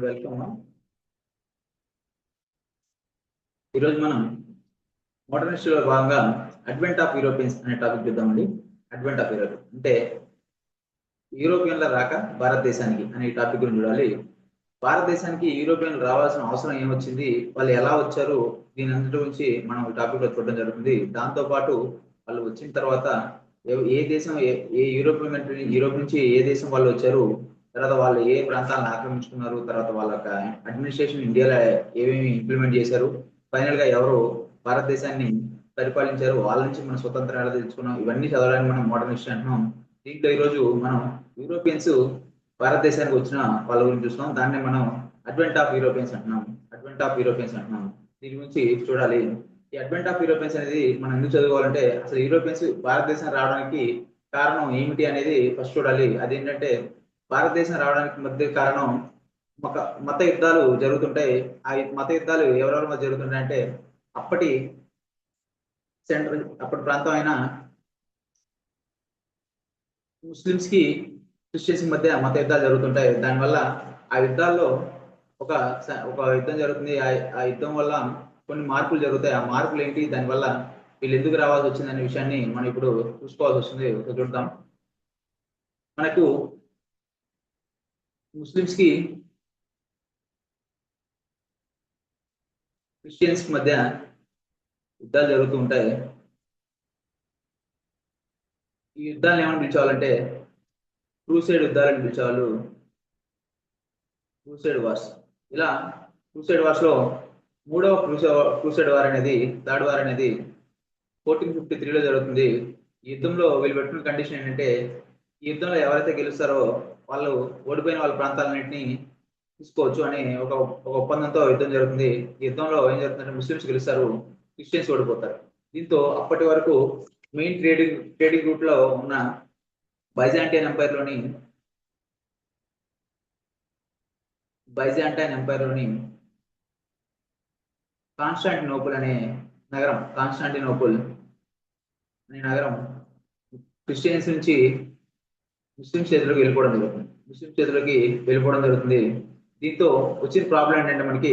And welcome. ఈరోజు మనం modern హిస్టరీలో భాగంగా అడ్వెంట్ ఆఫ్ యూరోపియన్స్ అనే టాపిక్ చూద్దామండి. అడ్వెంట్ ఆఫ్ యూరోప్ అంటే యూరోపియన్ల రాక భారతదేశానికి అనే టాపిక్ గురించి చూడాలి. భారతదేశానికి యూరోపియన్లు రావాల్సిన అవసరం ఏమొచ్చింది, వాళ్ళు ఎలా వచ్చారు, దీని అంతటి గురించి మనం ఈ టాపిక్ లో చూడడం జరుగుతుంది. దాంతో పాటు వాళ్ళు వచ్చిన తర్వాత ఏ దేశం ఏ యూరోప్ నుంచి ఏ దేశం వాళ్ళు వచ్చారు, తర్వాత వాళ్ళు ఏ ప్రాంతాలను ఆక్రమించుకున్నారు, తర్వాత వాళ్ళ అడ్మినిస్ట్రేషన్ ఇండియాలో ఏమేమి ఇంప్లిమెంట్ చేశారు, ఫైనల్ గా ఎవరు భారతదేశాన్ని పరిపాలించారు, వాళ్ళ నుంచి మనం స్వతంత్రం ఎలా తెచ్చుకున్నాం, ఇవన్నీ చదవడానికి మనం మోడర్న్ హిస్టరీ అంటున్నాం. దీంట్లో ఈరోజు మనం యూరోపియన్స్ భారతదేశానికి వచ్చిన వాళ్ళ గురించి చూస్తున్నాం. దాన్ని మనం అడ్వెంట్ ఆఫ్ యూరోపియన్స్ అంటున్నాం. దీని గురించి చూడాలి. ఈ అడ్వెంట్ ఆఫ్ యూరోపియన్స్ అనేది మనం ఎందుకు చదువుకోవాలంటే, అసలు యూరోపియన్స్ భారతదేశం రావడానికి కారణం ఏమిటి అనేది ఫస్ట్ చూడాలి. అదేంటంటే, భారతదేశం రావడానికి మధ్య కారణం మత యుద్ధాలు జరుగుతుంటాయి. ఆ మత యుద్ధాలు ఎవరెవరి మధ్య జరుగుతుంటాయంటే, అప్పటి ప్రాంతం అయిన ముస్లిమ్స్ కి క్రిస్టియన్స్ మధ్య మత యుద్ధాలు జరుగుతుంటాయి. దానివల్ల ఆ యుద్ధాల్లో ఒక యుద్ధం జరుగుతుంది. ఆ యుద్ధం వల్ల కొన్ని మార్పులు జరుగుతాయి. ఆ మార్పులు ఏంటి, దానివల్ల వీళ్ళు ఎందుకు రావాల్సి వచ్చింది అనే విషయాన్ని మనం ఇప్పుడు చూసుకోవాల్సి వస్తుంది. చూద్దాం. మనకు ముస్లిమ్స్ కి క్రిస్టియన్స్ మధ్య యుద్ధాలు జరుగుతూ ఉంటాయి. ఈ యుద్ధాలను ఏమని పిలిచేవాళ్ళంటే క్రూసైడ్ యుద్ధాలని పిలిచేవాళ్ళు, క్రూసైడ్ వార్స్. ఇలా క్రూసైడ్ వార్స్ లో మూడవ క్రూసైడ్ వార్ అనేది, థర్డ్ వార్ అనేది 1453లో జరుగుతుంది. ఈ యుద్ధంలో వీళ్ళు పెట్టుకున్న కండిషన్ ఏంటంటే, ఈ యుద్ధంలో ఎవరైతే గెలుస్తారో వాళ్ళు ఓడిపోయిన వాళ్ళ ప్రాంతాలన్నింటినీ తీసుకోవచ్చు అని ఒక ఒప్పందంతో యుద్ధం జరుగుతుంది. ఈ యుద్ధంలో ఏం జరుగుతుందంటే, ముస్లిమ్స్ గెలుస్తారు, క్రిస్టియన్స్ ఓడిపోతారు. దీంతో అప్పటి వరకు మెయిన్ ట్రేడింగ్ రూట్ లో ఉన్న బైజాంటైన్ ఎంపైర్ లోని కాన్స్టాంటినోపుల్ అనే నగరం క్రిస్టియన్స్ నుంచి ముస్లిమ్స్ చేతుల్లోకి వెళ్ళిపోవడం జరుగుతుంది. దీంతో వచ్చిన ప్రాబ్లం ఏంటంటే, మనకి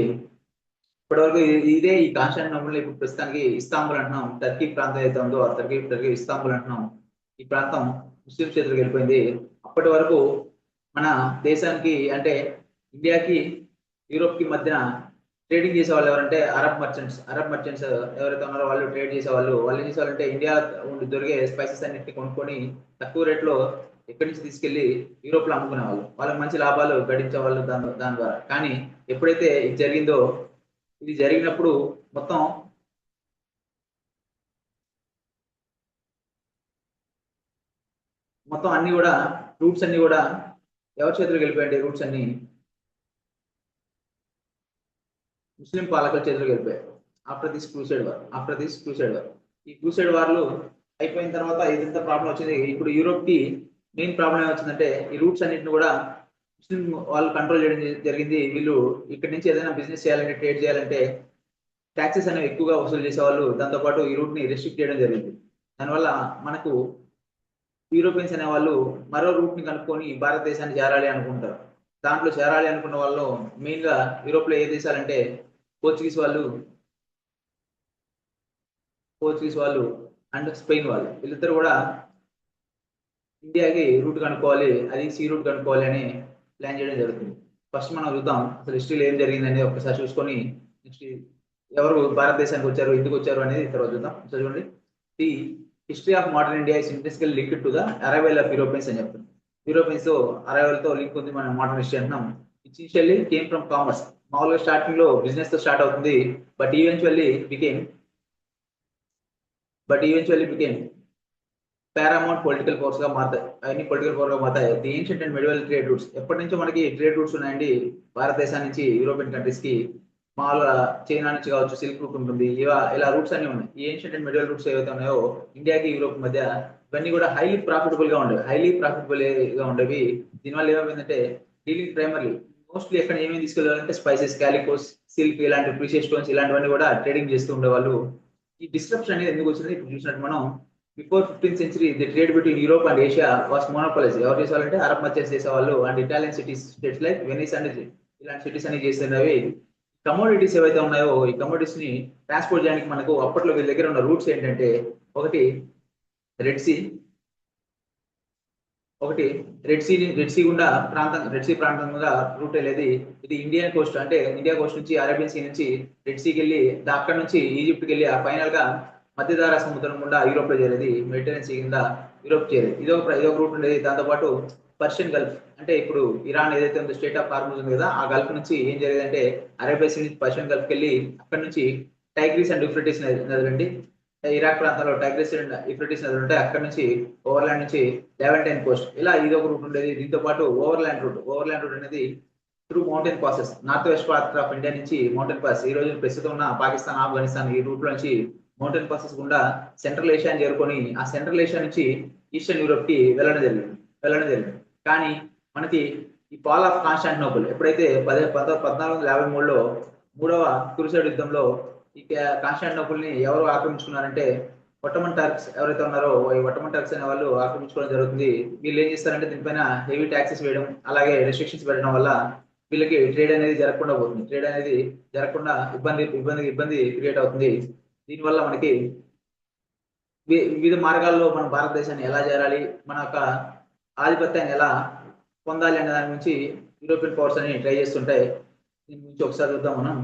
ఇప్పటివరకు ఇదే ఈ కాన్స్టాంటినోపుల్ ఇప్పుడు ప్రస్తుతానికి ఇస్తాంబుల్ అంటున్నాం. టర్కీ ప్రాంతం అయితే ఉందో ఆ టర్కీ ఇస్తాంబుల్ అంటున్నాం. ఈ ప్రాంతం ముస్లిం చేతులకు వెళ్ళిపోయింది. అప్పటి వరకు మన దేశానికి అంటే ఇండియాకి యూరోప్ కి మధ్యన ట్రేడింగ్ చేసే వాళ్ళు ఎవరంటే అరబ్ మర్చెంట్స్ ఎవరైతే ఉన్నారో వాళ్ళు ట్రేడ్ చేసేవాళ్ళు. వాళ్ళు ఏం చేసేవాళ్ళంటే, ఇండియా దొరికే స్పైసెస్ అన్నిటిని కొనుక్కొని తక్కువ రేట్లో ఎక్కడి నుంచి తీసుకెళ్లి యూరోప్ లో అమ్ముకునేవాళ్ళు. వాళ్ళకి మంచి లాభాలు గడించేవాళ్ళు దాని ద్వారా. కానీ ఎప్పుడైతే ఇది జరిగినప్పుడు మొత్తం అన్ని కూడా రూట్స్ అన్ని కూడా ఎవరి చేతులకు వెళ్ళిపోయాయి? రూట్స్ అన్ని ముస్లిం పాలకుల చేతులకు వెళ్ళిపోయాయి. After this crusade war. ఈ క్రూసైడ్ వార్లు అయిపోయిన తర్వాత ఇదంతా ప్రాబ్లం వచ్చింది. ఇప్పుడు యూరోప్ కి మెయిన్ ప్రాబ్లం ఏమొచ్చిందంటే, ఈ రూట్స్ అన్నింటిని కూడా ముస్లిం వాళ్ళు కంట్రోల్ చేయడం జరిగింది. వీళ్ళు ఇక్కడి నుంచి ఏదైనా బిజినెస్ చేయాలంటే, ట్రేడ్ చేయాలంటే ట్యాక్సెస్ అనేవి ఎక్కువగా వసూలు చేసేవాళ్ళు. దాంతోపాటు ఈ రూట్ ని రెస్ట్రిక్ట్ చేయడం జరిగింది. దానివల్ల మనకు యూరోపియన్స్ అనే వాళ్ళు మరో రూట్ ని కనుక్కొని భారతదేశాన్ని చేరాలి అనుకుంటారు. దాంట్లో చేరాలి అనుకున్న వాళ్ళు మెయిన్ గా యూరోప్ లో ఏ దేశాలంటే పోర్చుగీస్ వాళ్ళు అండ్ స్పెయిన్ వాళ్ళు. వీళ్ళిద్దరు కూడా ఇండియాకి రూట్ కనుక్కోవాలి, అది సీ రూట్ కనుక్కోవాలి అని ప్లాన్ చేయడం జరుగుతుంది. ఫస్ట్ మనం చూద్దాం అసలు హిస్టరీలో ఏం జరిగిందని ఒకసారి చూసుకొని నెక్స్ట్ ఎవరు భారతదేశానికి వచ్చారు, ఎందుకు వచ్చారు అనేది తర్వాత చూద్దాం. చూడండి, the history of modern India is intrinsically linked to the arrival of Europeans అని చెప్తుంది. యూరోపియన్స్ అరైవల్ తో లింక్ ఉంది మనం మోడర్న్ హిస్టరీ అంటున్నాం. Initially came from commerce. మామూలుగా స్టార్టింగ్ లో బిజినెస్ తో స్టార్ట్ అవుతుంది. But eventually became paramount political force గా మారుతాయి. అవన్నీ పొలిటికల్ ఫోర్స్ గా మారుతాయి. The ancient and medieval trade routes. ఎప్పటి నుంచో మనకి ట్రేడ్ రూట్స్ ఉన్నాయండి భారతదేశం నుంచి యూరోపియన్ కంట్రీస్ కి. మామూలుగా చైనా నుంచి కావచ్చు, సిల్క్ రూట్ ఉంటుంది, ఇలా రూట్స్ అన్ని ఉన్నాయి. ఈ ఏన్షియంట్ అండ్ మెడివల్ రూట్స్ ఏవైతే ఉన్నాయో ఇండియాకి యూరోప్ మధ్య, ఇవన్నీ కూడా హైలీ ప్రాఫిటబుల్ గా ఉండేవి. దీనివల్ల ఏమైందంటే, డీలింగ్ ప్రైమర్లీ మోస్ట్లీ ఎక్కడ ఏమేమి తీసుకెళ్ళాలంటే స్పైసెస్, క్యాలికోస్, సిల్క్, ఇలాంటి ప్రీషియస్ స్టోన్స్ ఇలాంటివన్నీ కూడా ట్రేడింగ్ చేస్తూ ఉండేవాళ్ళు. ఈ డిస్ట్రప్షన్ అనేది ఎందుకు వచ్చింది ఇప్పుడు చూసినట్టు మనం, before 15th century the trade between Europe and Asia was monopolize. ఎవరు చేసేవాళ్ళంటే అరబ్ మర్చెంట్స్ చేసేవాళ్ళు and Italian states like Venice and ఇలాంటి సిటీస్ అన్ని చేస్తున్నవి. కమోడిటీస్ ఏవైతే ఉన్నాయో ఈ కమోడిటీస్ ని ట్రాన్స్పోర్ట్ చేయడానికి మనకు అప్పట్లో వీళ్ళ దగ్గర ఉన్న రూట్స్ ఏంటంటే ఒకటి రెడ్ సీ ఒకటి రెడ్ సీ గుండా రెడ్ సీ ప్రాంతం గుండా రూట్ వెళ్ళేది. ఇది ఇండియన్ కోస్ట్ అంటే ఇండియా కోస్ట్ నుంచి అరేబియన్ సీ నుంచి రెడ్ సీకి వెళ్ళి అక్కడ నుంచి ఈజిప్ట్కి వెళ్ళి ఆ ఫైనల్ గా మధ్యధారా సముద్రం గుండా యూరోప్ లో చేరేది. మెడిటరేనియన్ సీ కింద యూరోప్ చేరేది. ఇదొక రూట్ ఉండేది. దాంతో పాటు పర్షియన్ గల్ఫ్ అంటే ఇప్పుడు ఇరాన్ ఏదైతే ఉందో స్టేట్ ఆఫ్ హార్మూజ్ ఉంది కదా, ఆ గల్ఫ్ నుంచి ఏం జరిగేదంటే అరేబియా సీ నుంచి పర్షియన్ గల్ఫ్కి వెళ్ళి అక్కడ నుంచి టైగ్రీస్ అండ్ యూఫ్రటీస్ నదులండి, ఇరాక్ ప్రాంతంలో టైగ్రిస్ అండ్ యూఫ్రటీస్ నదులు ఉంటాయి. అక్కడ నుంచి ఓవర్లాండ్ నుంచి లెవెంటైన్ కోస్ట్, ఇలా ఇది ఒక రూట్ ఉండేది. దీంతో పాటు ఓవర్లాండ్ రూట్ అనేది through mountain passes, north west part of India నుంచి మౌంటైన్ పాస్, ఈ రోజు ప్రస్తుతం ఉన్న పాకిస్తాన్, ఆఫ్ఘనిస్తాన్ ఈ రూట్ నుంచి మౌంటైన్ పాసెస్ గుండా సెంట్రల్ ఏషియాని చేరుకొని ఆ సెంట్రల్ ఏషియా నుంచి ఈస్టర్న్ యూరోప్ కి వెళ్ళడం జరిగింది. కానీ మనకి ఈ పాల్ ఆఫ్ కాన్స్టాంటినోపుల్ ఎప్పుడైతే 1453లో మూడవ క్రూసైడ్ యుద్ధంలో ఈ కాన్స్టాంటినోపుల్ ని ఎవరు ఆక్రమించుకున్నారంటే ఒట్టమన్ టర్క్స్ ఎవరైతే ఉన్నారో ఈ ఒట్టమన్ టర్క్స్ అనే వాళ్ళు ఆక్రమించుకోవడం జరుగుతుంది. వీళ్ళు ఏం చేస్తారంటే దీనిపైన హెవీ ట్యాక్సెస్ వేయడం, అలాగే రెస్ట్రిక్షన్స్ పెట్టడం వల్ల వీళ్ళకి ట్రేడ్ అనేది జరగకుండా పోతుంది. ట్రేడ్ అనేది జరగకుండా ఇబ్బంది క్రియేట్ అవుతుంది. దీనివల్ల మనకి వివిధ మార్గాల్లో మన భారతదేశాన్ని ఎలా చేరాలి, మన యొక్క ఆధిపత్యాన్ని ఎలా పొందాలి అనే దాని గురించి యూరోపియన్ పవర్స్ అని ట్రై చేస్తుంటాయి. దీని గురించి ఒకసారి చూద్దాం మనం.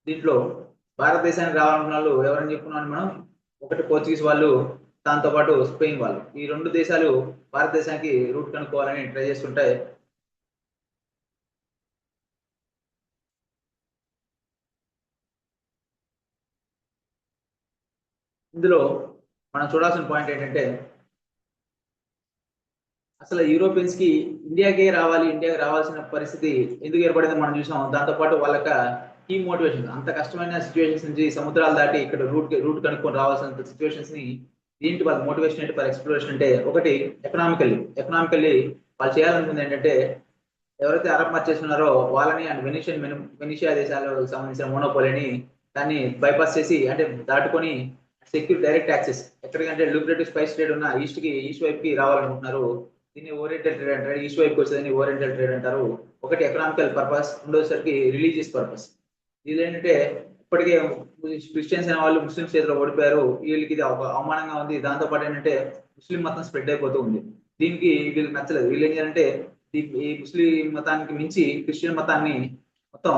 దీంట్లో భారతదేశానికి రావాలనుకున్న వాళ్ళు ఎవరని చెప్పుకున్నాను మనం, ఒకటి పోర్చుగీస్ వాళ్ళు, దాంతో పాటు స్పెయిన్ వాళ్ళు. ఈ రెండు దేశాలు భారతదేశానికి రూట్ కనుక్కోవాలని ట్రై చేస్తుంటాయి. ఇందులో మనం చూడాల్సిన పాయింట్ ఏంటంటే అసలు యూరోపియన్స్ కి ఇండియాకి రావాల్సిన పరిస్థితి ఎందుకు ఏర్పడిందో మనం చూసాం. దాంతోపాటు వాళ్ళక కీ మోటివేషన్, అంత కష్టమైన సిచ్యువేషన్స్ నుంచి సముద్రాలు దాటి ఇక్కడ రూట్ కనుక్కొని రావాల్సిన సిచ్యువేషన్స్ ని దీంట్లో వాళ్ళ మోటివేషన్ ఏంటి, వాళ్ళ ఎక్స్ప్లోరేషన్ అంటే ఒకటి ఎకనామికల్లీ వాళ్ళు చేయాలనుకుంది ఏంటంటే ఎవరైతే అరబ్ మర్చెంట్స్ ఉన్నారో వాళ్ళని అండ్ వెనిషియా దేశాలకు సంబంధించిన మోనోపోలీని దాన్ని బైపాస్ చేసి అంటే దాటుకొని సెక్యూర్ డైరెక్ట్ యాక్సెస్ ఎక్కడికంటే లూక్రేటివ్ స్పైస్ ట్రేడ్ ఉన్న ఈస్ట్ వైపు కి రావాలనుకుంటున్నారు. దీన్ని ఓరియంటల్ ట్రేడ్ అంటారు. ఈస్ట్ వైపుకి వచ్చేదని ఓరియంటల్ ట్రేడ్ అంటారు. ఒకటి ఎకనామికల్ పర్పస్, రెండోసరికి రిలీజియస్ పర్పస్. ఇది ఏంటంటే ఇప్పటికే క్రిస్టియన్స్ అనే వాళ్ళు ముస్లింస్ చేతిలో ఓడిపోయారు, వీళ్ళకి ఇది అవమానంగా ఉంది. దాంతో పాటు ఏంటంటే ముస్లిం మతం స్ప్రెడ్ అయిపోతూ ఉంది. దీనికి వీళ్ళకి నచ్చలేదు. వీళ్ళు ఏం చేయాలంటే ఈ ముస్లిం మతానికి మించి క్రిస్టియన్ మతాన్ని మొత్తం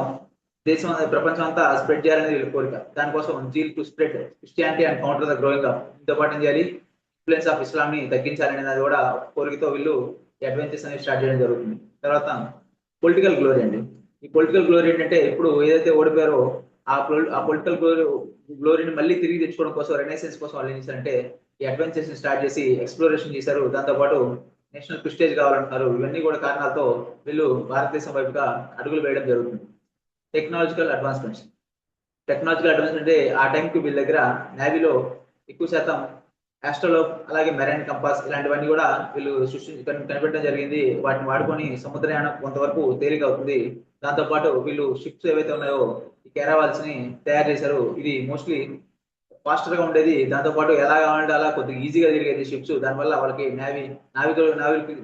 ప్రపంచం అంతా స్ప్రెడ్ చేయాలనేది వీళ్ళ కోరిక. దానికోసం zeal to spread Christianity and counter the growing up, దీంతో పాటు ఏం చేయాలి, ఇన్ఫ్లుయెన్స్ ఆఫ్ ఇస్లాం ని తగ్గించాలనేది కూడా కోరికతో వీళ్ళు అడ్వెంచర్స్ అనేది స్టార్ట్ చేయడం జరుగుతుంది. తర్వాత పొలిటికల్ గ్లోరీ అండి. ఈ పొలిటికల్ గ్లోరీ ఏంటంటే ఇప్పుడు ఏదైతే ఓడిపోయారో ఆ పొలిటికల్ గ్లోరీని మళ్ళీ తిరిగి తెచ్చుకోవడం కోసం, రెనైసెన్స్ కోసం వాళ్ళు ఏం చేశారంటే ఈ అడ్వెంచర్స్ ని స్టార్ట్ చేసి ఎక్స్ప్లోరేషన్ చేశారు. దాంతో పాటు నేషనల్ ప్రిస్టేజ్ కావాలంటున్నారు. ఇవన్నీ కూడా కారణాలతో వీళ్ళు భారతదేశం వైపుగా అడుగులు వేయడం జరుగుతుంది. టెక్నాలజికల్ అడ్వాన్స్మెంట్ అంటే ఆ టైంకి వీళ్ళ దగ్గర నేవీలో ఎక్కువ శాతం ఆస్ట్రోలోబ్ అలాగే మెరైన్ కంపాస్ ఇలాంటివన్నీ కూడా వీళ్ళు కనిపెట్టడం జరిగింది. వాటిని వాడుకొని సముద్రయానం కొంతవరకు తేలిక అవుతుంది. దాంతో పాటు వీళ్ళు షిప్స్ ఏవైతే ఉన్నాయో ఈ క్యారవాల్స్ ని తయారు చేశారు. ఇది మోస్ట్లీ ఫాస్టర్ గా ఉండేది. దాంతో పాటు ఎలా కావాలంటే అలా కొద్దిగా ఈజీగా తిరిగేది షిప్స్. దానివల్ల వాళ్ళకి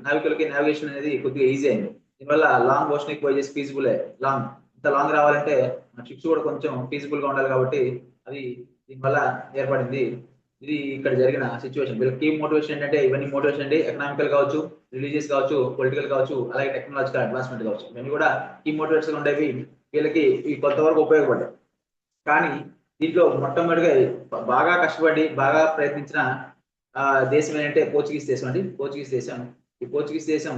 నావికులకి నావిగేషన్ అనేది కొద్దిగా ఈజీ అయింది. దీనివల్ల లాంగ్ ఓషనిక్ వాయేజెస్ ఫీజిబుల్. ఇంత లాంగ్ రావాలంటే షిప్స్ కూడా కొంచెం ఫీజిబుల్ గా ఉండాలి కాబట్టి అది దీనివల్ల ఏర్పడింది. ఇది ఇక్కడ జరిగిన సిచ్యువేషన్. వీళ్ళకి కీ మోటివేషన్ ఏంటంటే ఇవన్నీ మోటివేషన్ అండి. ఎకనామికల్ కావచ్చు, రిలీజియస్ కావచ్చు, పొలిటికల్ కావచ్చు, అలాగే టెక్నాలజికల్ అడ్వాన్స్మెంట్ కావచ్చు. ఇవన్నీ కూడా కీ మోటివేషన్ ఉండేవి. వీళ్ళకి ఈ కొంతవరకు ఉపయోగపడ్డాయి. కానీ దీంట్లో మొట్టమొదటిగా బాగా కష్టపడి బాగా ప్రయత్నించిన దేశం ఏంటంటే పోర్చుగీస్ దేశం అండి. ఈ పోర్చుగీస్ దేశం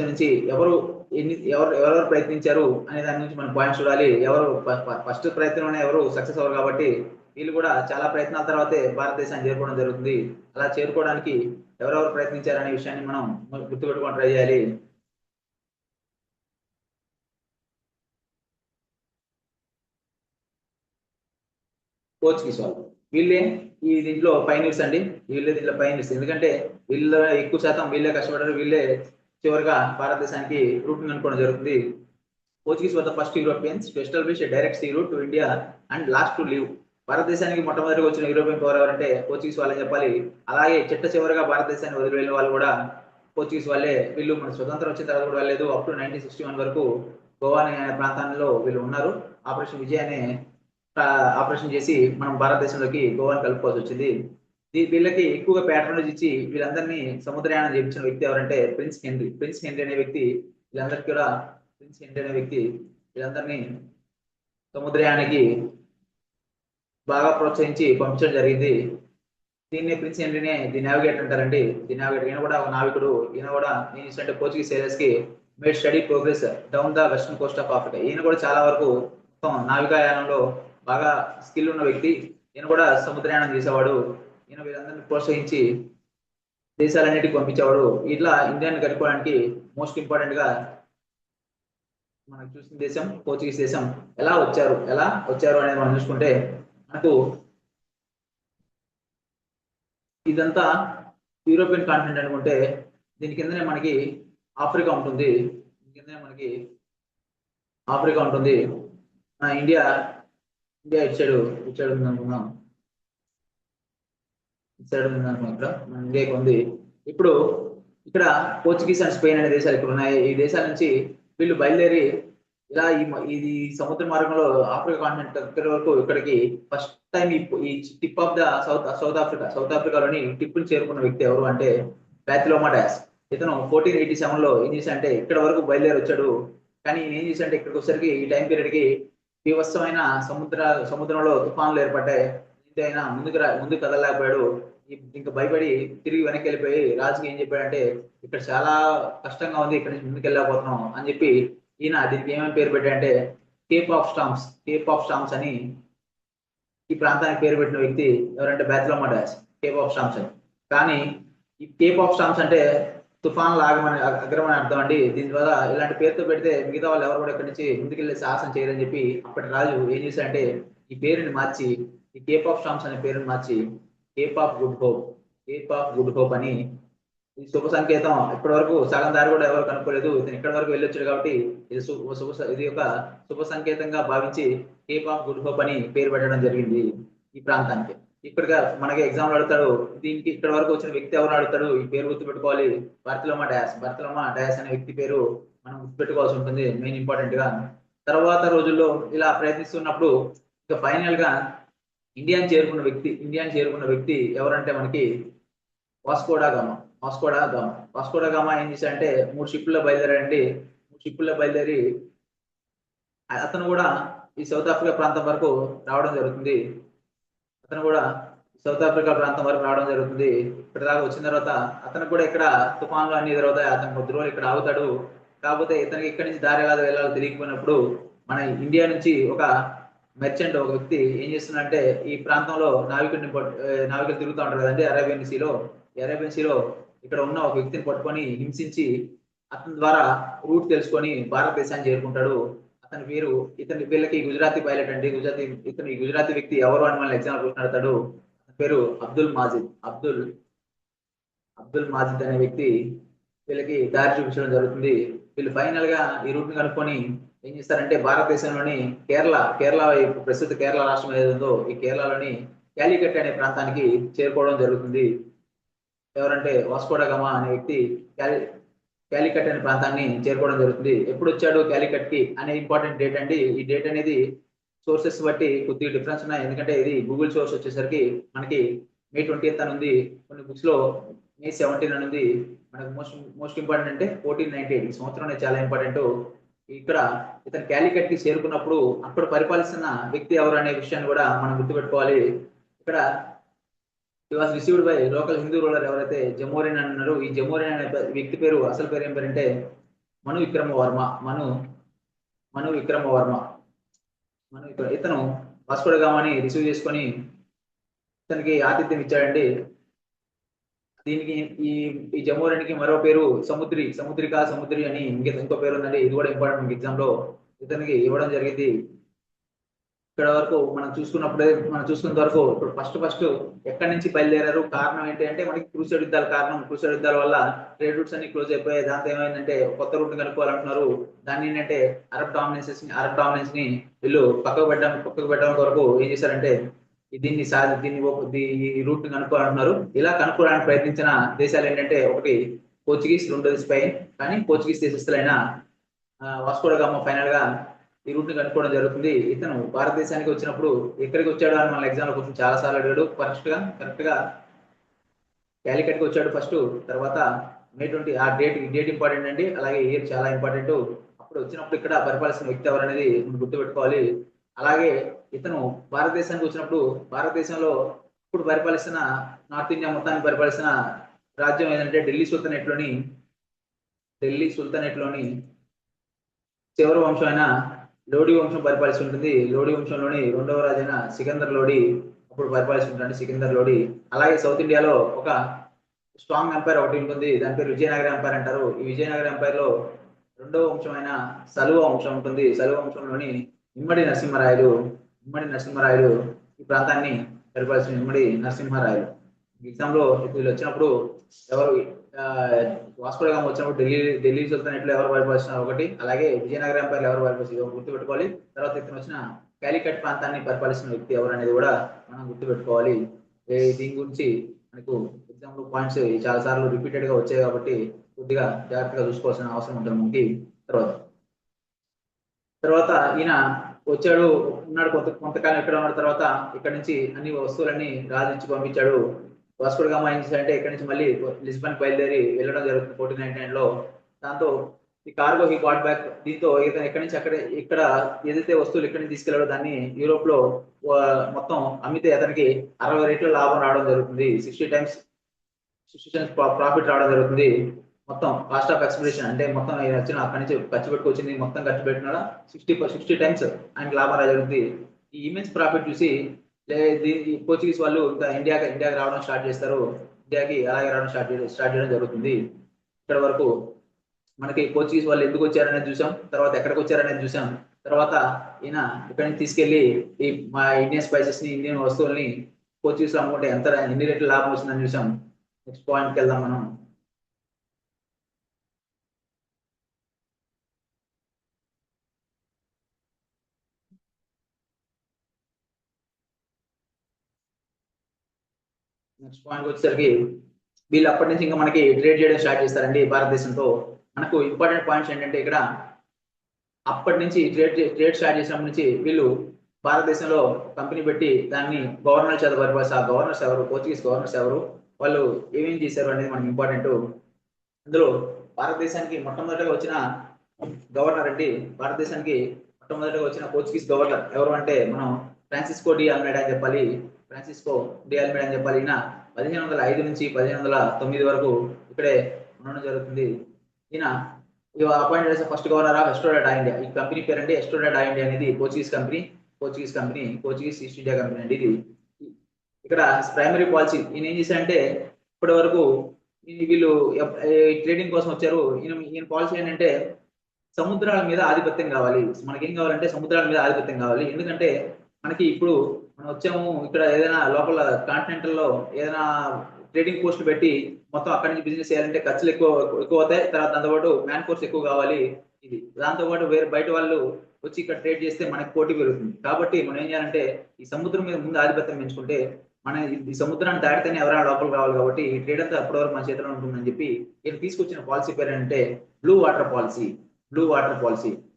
నుంచి ఎవరెవరు ప్రయత్నించారు అనే దాని నుంచి మనం పాయింట్స్ చూడాలి. ఎవరు ఫస్ట్ ప్రయత్నంలోనే ఎవరు సక్సెస్ అవ్వరు కాబట్టి వీళ్ళు కూడా చాలా ప్రయత్నాల తర్వాతే భారతదేశాన్ని చేరుకోవడం జరుగుతుంది. అలా చేరుకోవడానికి ఎవరెవరు ప్రయత్నించారనే విషయాన్ని మనం గుర్తుపెట్టుకొని ట్రై చేయాలి. పోర్చుగీస్ వాళ్ళు వీళ్ళే దీంట్లో పైనీర్స్ అండి. దీంట్లో పైనీర్స్. ఎందుకంటే వీళ్ళ ఎక్కువ శాతం వీళ్ళే కష్టపడ్డారు. వీళ్ళే చివరిగా భారతదేశానికి రూట్ అనుకోవడం జరుగుతుంది. Portuguese were the first Europeans to establish direct sea route to India and last to leave. భారతదేశానికి మొట్టమొదటిగా వచ్చిన యూరోపియన్ పవర్ ఎవరంటే పోర్చుగీస్ వాళ్ళని చెప్పాలి. అలాగే చిట్ట చివరిగా భారతదేశాన్ని వదిలి వెళ్ళిన వాళ్ళు కూడా పోర్చుగీస్ వాళ్ళే. వీళ్ళు మన స్వతంత్రం వచ్చిన తర్వాత కూడా వెళ్ళలేదు. అప్ టు 1961 వరకు గోవా అనే ప్రాంతాల్లో వీళ్ళు ఉన్నారు. ఆపరేషన్ విజయ్ అనే ఆపరేషన్ చేసి మనం భారతదేశంలోకి గోవాని కలుపుకోవాల్సి వచ్చింది. వీళ్ళకి ఎక్కువగా ప్యాట్రనేజ్ ఇచ్చి వీళ్ళందరినీ సముద్రయానం చేయించిన వ్యక్తి ఎవరంటే ప్రిన్స్ హెన్రీ. ప్రిన్స్ హెన్రీ అనే వ్యక్తి వీళ్ళందరికీ కూడా ప్రిన్స్ హెన్రీ అనే వ్యక్తి వీళ్ళందరినీ సముద్రయానానికి బాగా ప్రోత్సహించి పంపించడం జరిగింది. దీన్ని ప్రిన్స్ హెన్రీనే ది నావిగేటర్ అంటారండి. ది నావిగేటర్ ఈయన కూడా ఒక నావికుడు. ఈయన కూడా ఏం చేసినట్టే పోర్చుగీస్ సేలర్స్ కి made study progress down the western Coast of Africa. ఈయన కూడా చాలా వరకు మొత్తం నావికాయానంలో బాగా స్కిల్ ఉన్న వ్యక్తి. ఈయన కూడా సముద్రయానం చేసేవాడు. ఈయన వీళ్ళందరినీ ప్రోత్సహించి దేశాలన్నిటికీ పంపించేవాడు. ఇట్లా ఇండియాని కలుపుకోవడానికి మోస్ట్ ఇంపార్టెంట్ గా మనకు చూసిన దేశం పోర్చుగీస్ దేశం. ఎలా వచ్చారు అనేది మనం చూసుకుంటే మనకు ఇదంతా యూరోపియన్ కాంటినెంట్ అనుకుంటే దీని కిందనే మనకి ఆఫ్రికా ఉంటుంది. ఇండియా ఇటు సైడ్ ఉందనుకుందాం. ఇక్కడ మన ఇండియాకి ఉంది. ఇప్పుడు ఇక్కడ పోర్చుగీస్ అండ్ స్పెయిన్ అనే దేశాలు ఇక్కడ ఉన్నాయి. ఈ దేశాల నుంచి వీళ్ళు బయలుదేరి ఇలా ఇది సముద్ర మార్గంలో ఆఫ్రికా కాంటినెంట్ దగ్గర వరకు ఇక్కడికి ఫస్ట్ టైం ఈ టిప్ ఆఫ్ ద సౌత్ ఆఫ్రికాలోని టిప్పులు చేరుకున్న వ్యక్తి ఎవరు అంటే బార్తలోమా డయాస్. ఇతను 1487లో ఏం చేశాడంటే ఇక్కడ వరకు బయలుదేరి వచ్చాడు. కానీ ఈయన ఏం చేశాడంటే ఇక్కడికి వచ్చేసరికి ఈ టైం పీరియడ్ కి బీభత్సమైన సముద్రంలో తుఫాన్లు ఏర్పడ్డాయి. అయినా ముందు కదలలేకపోయాడు. ఇంకా భయపడి తిరిగి వెనక్కి వెళ్ళిపోయి రాజుకి ఏం చెప్పాడంటే ఇక్కడ చాలా కష్టంగా ఉంది, ఇక్కడ నుంచి ముందుకు వెళ్ళకపోతున్నాం అని చెప్పి ఈయన దీనికి ఏమేమి పేరు పెట్టాడంటే కేప్ ఆఫ్ స్టామ్స్ అని ఈ ప్రాంతానికి పేరు పెట్టిన వ్యక్తి ఎవరంటే బార్తలోమా డయాస్. కేప్ ఆఫ్ స్టామ్స్ అని. కానీ ఈ కేప్ ఆఫ్ స్టామ్స్ అంటే తుఫాన్లు అగ్రమని అర్థం అండి. దీని ద్వారా ఇలాంటి పేరుతో పెడితే మిగతా వాళ్ళు ఎవరు కూడా ఇక్కడి నుంచి ముందుకెళ్ళి సాహసం చేయరని చెప్పి అప్పటి రాజు ఏం చేశాడంటే ఈ పేరుని మార్చి ఈ కేప్ ఆఫ్ స్టామ్స్ అనే పేరుని మార్చి కేప్ ఆఫ్ గుడ్ హోప్ అని ఈ శుభ సంకేతం. ఇప్పటి వరకు సగం దారి కూడా ఎవరు కనుక్కోలేదు. ఇతను ఇక్కడ వరకు వెళ్ళొచ్చాడు కాబట్టి ఇది ఒక శుభ సంకేతంగా భావించి కేప్ ఆఫ్ గుడ్ హోప్ అని పేరు పెట్టడం జరిగింది ఈ ప్రాంతానికి. ఇక్కడిగా మనకి ఎగ్జామ్లు అడుగుతాడు, దీనికి ఇక్కడ వరకు వచ్చిన వ్యక్తి ఎవరు అడుగుతాడు, ఈ పేరు గుర్తుపెట్టుకోవాలి. బార్తలోమా డయాస్ అనే వ్యక్తి పేరు మనం గుర్తుపెట్టుకోవాల్సి ఉంటుంది మెయిన్ ఇంపార్టెంట్ గా. తర్వాత రోజుల్లో ఇలా ప్రయత్నిస్తున్నప్పుడు ఇక ఫైనల్ గా ఇండియాని చేరుకున్న వ్యక్తి ఎవరంటే మనకి వాస్కోడా గామా ఏం చేశాడంటే 3 షిప్పుల్లో బయలుదేరాడండి. 3 షిప్పుల్లో బయలుదేరి అతను కూడా ఈ సౌత్ ఆఫ్రికా ప్రాంతం వరకు రావడం జరుగుతుంది. ఇక్కడ దాకా వచ్చిన తర్వాత అతను కూడా ఇక్కడ తుఫాన్లు అన్ని ఎదురవుతాయి. అతను కొద్ది రోజులు ఇక్కడ ఆగుతాడు. కాకపోతే ఇతనికి ఇక్కడి నుంచి దారి ఎలా వెళ్ళాలో తెలియకపోయినప్పుడు మన ఇండియా నుంచి ఒక మెర్చెంట్ ఒక వ్యక్తి ఏం చేస్తున్నాడంటే ఈ ప్రాంతంలో నావికులు తిరుగుతూ ఉంటారు కదండి అరేబియన్ సీలో ఇక్కడ ఉన్న ఒక వ్యక్తిని పట్టుకొని హింసించి అతని ద్వారా రూట్ తెలుసుకొని భారతదేశాన్ని చేరుకుంటాడు. అతని పేరు వీళ్ళకి గుజరాతీ పైలట్ అండి. ఈ గుజరాతీ వ్యక్తి ఎవరు అని మన ఎగ్జామ్ క్వశ్చన్ అడుగుతాడు. అతని పేరు అబ్దుల్ మాజిద్ అనే వ్యక్తి వీళ్ళకి దారి చూపించడం జరుగుతుంది. వీళ్ళు ఫైనల్ గా ఈ రూట్ ని కనుక్కొని ఏం చేస్తారంటే భారతదేశంలోని కేరళ ప్రస్తుత కేరళ రాష్ట్రం ఏది ఉందో ఈ కేరళలోని క్యాలికట్ అనే ప్రాంతానికి చేరుకోవడం జరుగుతుంది. ఎవరంటే వాస్కోడా గామా అనే వ్యక్తి క్యాలికట్ అనే ప్రాంతాన్ని చేరుకోవడం జరుగుతుంది. ఎప్పుడు వచ్చాడు క్యాలికట్ కి అనే ఇంపార్టెంట్ డేట్ అండి. ఈ డేట్ అనేది సోర్సెస్ బట్టి కొద్దిగా డిఫరెన్స్ ఉన్నాయి. ఎందుకంటే ఇది గూగుల్ సోర్స్ వచ్చేసరికి మనకి May 20th అని ఉంది. కొన్ని బుక్స్ లో May 17 అని ఉంది. మనకు మోస్ట్ ఇంపార్టెంట్ అంటే 1498 ఈ సంవత్సరం చాలా ఇంపార్టెంట్. ఇక్కడ ఇతను క్యాలికట్ కి చేరుకున్నప్పుడు అక్కడ పరిపాలిస్తున్న వ్యక్తి ఎవరు అనే విషయాన్ని కూడా మనం గుర్తుపెట్టుకోవాలి. ఇక్కడ was received by local Hindu ruler ఎవరైతే జమోరిన్ అన్నారు. ఈ జమోరిన్ అనే వ్యక్తి పేరు అసలు పేరు ఏం పేరంటే మను విక్రమ వర్మ. ఇతను వాస్కోడా గామాని రిసీవ్ చేసుకొని ఇతనికి ఆతిథ్యం ఇచ్చాడండి. దీనికి ఈ జమోరిన్కి మరో పేరు సముద్రి అని ఇంకో పేరు ఉందండి. ఇది కూడా ఇంపార్టెంట్ ఎగ్జామ్ లో ఇతనికి ఇవ్వడం జరిగింది. ఇక్కడ వరకు మనం చూసుకున్నంత వరకు ఇప్పుడు ఫస్ట్ ఎక్కడి నుంచి బయలుదేరారు, కారణం ఏంటి అంటే మనకి క్రూసైడ్ యుద్ధాల కారణం. క్రూసైడ్ యుద్ధాల వల్ల ట్రేడ్ రూట్స్ అన్ని క్లోజ్ అయిపోయాయి. దాంతో ఏమైందంటే కొత్త రూట్ కనుక్కోవాలంటున్నారు. దాన్ని ఏంటంటే అరబ్ డామినెన్స్ ని వీళ్ళు పక్కకు పెట్టడం వరకు ఏం చేశారంటే ఈ రూట్ ని కనుక్కోవాలంటున్నారు. ఇలా కనుక్కోవడానికి ప్రయత్నించిన దేశాలు ఏంటంటే ఒకటి పోర్చుగీస్, రెండోది స్పెయిన్. కానీ పోర్చుగీస్ దేశస్తులైన వాస్కో డ గామా ఫైనల్ గా ఈ రూట్ ని కనుక్కోవడం జరుగుతుంది. ఇతను భారతదేశానికి వచ్చినప్పుడు ఎక్కడికి వచ్చాడు అని మన ఎగ్జామ్ లో కొంచెం చాలా సార్లు అడిగాడు. కరెక్ట్ గా క్యాలికట్ కి వచ్చాడు ఫస్ట్. తర్వాత మే 20 ఆ డేట్ ఇంపార్టెంట్ అండి. అలాగే ఇయర్ చాలా ఇంపార్టెంట్. అప్పుడు వచ్చినప్పుడు ఇక్కడ పరిపాలిస్తున్న వ్యక్తి ఎవరు అనేది మనం గుర్తుపెట్టుకోవాలి. అలాగే ఇతను భారతదేశానికి వచ్చినప్పుడు భారతదేశంలో ఇప్పుడు పరిపాలిస్తున్న నార్త్ ఇండియా మొత్తాన్ని పరిపాలిస్తున్న రాజ్యం ఏంటంటే ఢిల్లీ సుల్తానేట్ లోని చివరి వంశం అయిన లోడి వంశం పరిపాలిస్తుంటుంది. లోడి వంశంలోని రెండవ రాజైన సికందర్ లోడి అప్పుడు పరిపాలిస్తుంటాడు, సికందర్ లోడి. అలాగే సౌత్ ఇండియాలో ఒక స్ట్రాంగ్ ఎంపైర్ ఒకటి ఉంటుంది, దాని పేరు విజయనగర ఎంపైర్ అంటారు. ఈ విజయనగర ఎంపైర్ లో రెండవ వంశమైన సలువ వంశం ఉంటుంది. సలువ వంశంలోని ఇమ్మడి నరసింహరాయలు ఈ ప్రాంతాన్ని పరిపాలిస్తున్న ఇమ్మడి నరసింహరాయలు. ఎగ్జామ్ లో వీళ్ళు వచ్చినప్పుడు ఎవరు వాస్కో డ గామా వచ్చినప్పుడు ఢిల్లీ సుల్తానేట్ లో ఎవరు పరిపాలిస్తున్నారు ఒకటి, అలాగే విజయనగర ఎంపైర్ ఎవరు పరిపాలిస్తున్నారు గుర్తుపెట్టుకోవాలి. తర్వాత ఇతను వచ్చిన క్యాలికట్ ప్రాంతాన్ని పరిపాలిస్తున్న వ్యక్తి ఎవరు అనేది కూడా మనం గుర్తుపెట్టుకోవాలి. దీని గురించి మనకు ఎగ్జామ్ లో పాయింట్స్ చాలా సార్లు రిపీటెడ్ గా వచ్చాయి కాబట్టి కొద్దిగా జాగ్రత్తగా చూసుకోవాల్సిన అవసరం ఉంటుంది మనకి. తర్వాత ఈయన వచ్చాడు, ఉన్నాడు కొంతకాలం ఇక్కడ ఉన్న తర్వాత ఇక్కడ నుంచి అన్ని వస్తువులన్నీ రాజించి పంపించాడు. వాస్కో డ గామా ఏం చేశాడంటే ఇక్కడ నుంచి మళ్ళీ లిస్బన్ బయలుదేరి వెళ్ళడం జరుగుతుంది 1499 లో. దాంతో ఈ కార్గో హీ బాట్ బ్యాక్. దీంతో ఇతను ఎక్కడి నుంచి ఇక్కడ ఏదైతే వస్తువులు ఇక్కడి నుంచి తీసుకెళ్లాడో దాన్ని యూరోప్ లో మొత్తం అమ్మితే అతనికి 60 రెట్ల లాభం రావడం జరుగుతుంది. 60 టైమ్స్ ప్రాఫిట్ రావడం జరుగుతుంది. మొత్తం కాస్ట్ ఆఫ్ ఎక్స్ప్రెషన్ అంటే మొత్తం వచ్చిన అక్కడి నుంచి ఖర్చు పెట్టుకొచ్చింది మొత్తం ఖర్చు పెట్టిన 60 టైమ్స్ ఆయనకి లాభం జరుగుతుంది. ఈ ఇమెన్స్ ప్రాఫిట్ చూసి పోర్చుగీస్ వాళ్ళు ఇంకా ఇండియాకి రావడం స్టార్ట్ చేస్తారు. ఇండియాకి అలాగే రావడం స్టార్ట్ చేయడం జరుగుతుంది. ఇక్కడ వరకు మనకి పోర్చుగీస్ వాళ్ళు ఎందుకు వచ్చారనేది చూసాం, తర్వాత ఎక్కడికి వచ్చారనేది చూసాం. తర్వాత ఈయన ఇక్కడి నుంచి తీసుకెళ్లి మా ఇండియన్ స్పైసెస్ ని, ఇండియన్ వస్తువుల్ని పోర్చుగీస్ లో అమ్ముకుంటే ఎన్ని రెట్ల లాభం వస్తుందని చూసాం. నెక్స్ట్ పాయింట్కి వెళ్దాం మనం. నెక్స్ట్ పాయింట్ వచ్చేసరికి వీళ్ళు అప్పటి నుంచి ఇంకా మనకి ట్రేడ్ చేయడం స్టార్ట్ చేస్తారండి భారతదేశంతో. మనకు ఇంపార్టెంట్ పాయింట్స్ ఏంటంటే ఇక్కడ అప్పటి నుంచి ట్రేడ్ స్టార్ట్ చేసినప్పటి నుంచి వీళ్ళు భారతదేశంలో కంపెనీ పెట్టి దాన్ని గవర్నర్ చేత పరిపాలిస్తారు. ఆ గవర్నర్స్ ఎవరు, పోర్చుగీస్ గవర్నర్స్ ఎవరు, వాళ్ళు ఏమేం చేశారు అనేది మనకి ఇంపార్టెంట్. అందులో భారతదేశానికి మొట్టమొదటిగా వచ్చిన గవర్నర్ అండి, భారతదేశానికి మొట్టమొదటిగా వచ్చిన పోర్చుగీస్ గవర్నర్ ఎవరు అంటే మనం ఫ్రాన్సిస్కో డి ఆల్మేడా అని చెప్పాలి. ఈయన 1505 నుంచి 1509 వరకు ఇక్కడే ఉండడం జరుగుతుంది. ఈయన అపాయింట్ చేసిన ఫస్ట్ గవర్నర్ ఆఫ్ ఎస్ట్రోడా డా ఇండియా. ఈ కంపెనీ పేరండి ఎస్ట్రోడా డా ఇండియా అనేది పోర్చుగీస్ ఈస్ట్ ఇండియా కంపెనీ అండి. ఇది ఇక్కడ ప్రైమరీ పాలసీ ఈయన ఏం చేశారంటే ఇప్పటి వరకు వీళ్ళు ట్రేడింగ్ కోసం వచ్చారు. ఈయన పాలసీ ఏంటంటే సముద్రాల మీద ఆధిపత్యం కావాలి. మనకేం కావాలంటే సముద్రాల మీద ఆధిపత్యం కావాలి. ఎందుకంటే మనకి ఇప్పుడు మనం వచ్చాము ఇక్కడ ఏదైనా లోపల కాంటినెంటల్ లో ఏదైనా ట్రేడింగ్ పోస్ట్ పెట్టి మొత్తం అక్కడి నుంచి బిజినెస్ చేయాలంటే ఖర్చులు ఎక్కువ అవుతాయి. తర్వాత దాంతోపాటు మ్యాన్ ఫోర్స్ ఎక్కువ కావాలి. దాంతోపాటు వేరే బయట వాళ్ళు వచ్చి ఇక్కడ ట్రేడ్ చేస్తే మనకి పోటీ పెరుగుతుంది. కాబట్టి మనం ఏం చేయాలంటే ఈ సముద్రం మీద ముందు ఆధిపత్యం పెంచుకుంటే మన ఈ సముద్రాన్ని దాటితేనే ఎవరైనా లోపలికి రావాలి. కాబట్టి ఈ ట్రేడ్ అంతా అప్పటివరకు మన చేతిలో ఉంటుందని చెప్పి ఈయన తీసుకొచ్చిన పాలసీ పేరు ఏంటంటే బ్లూ వాటర్ పాలసీ.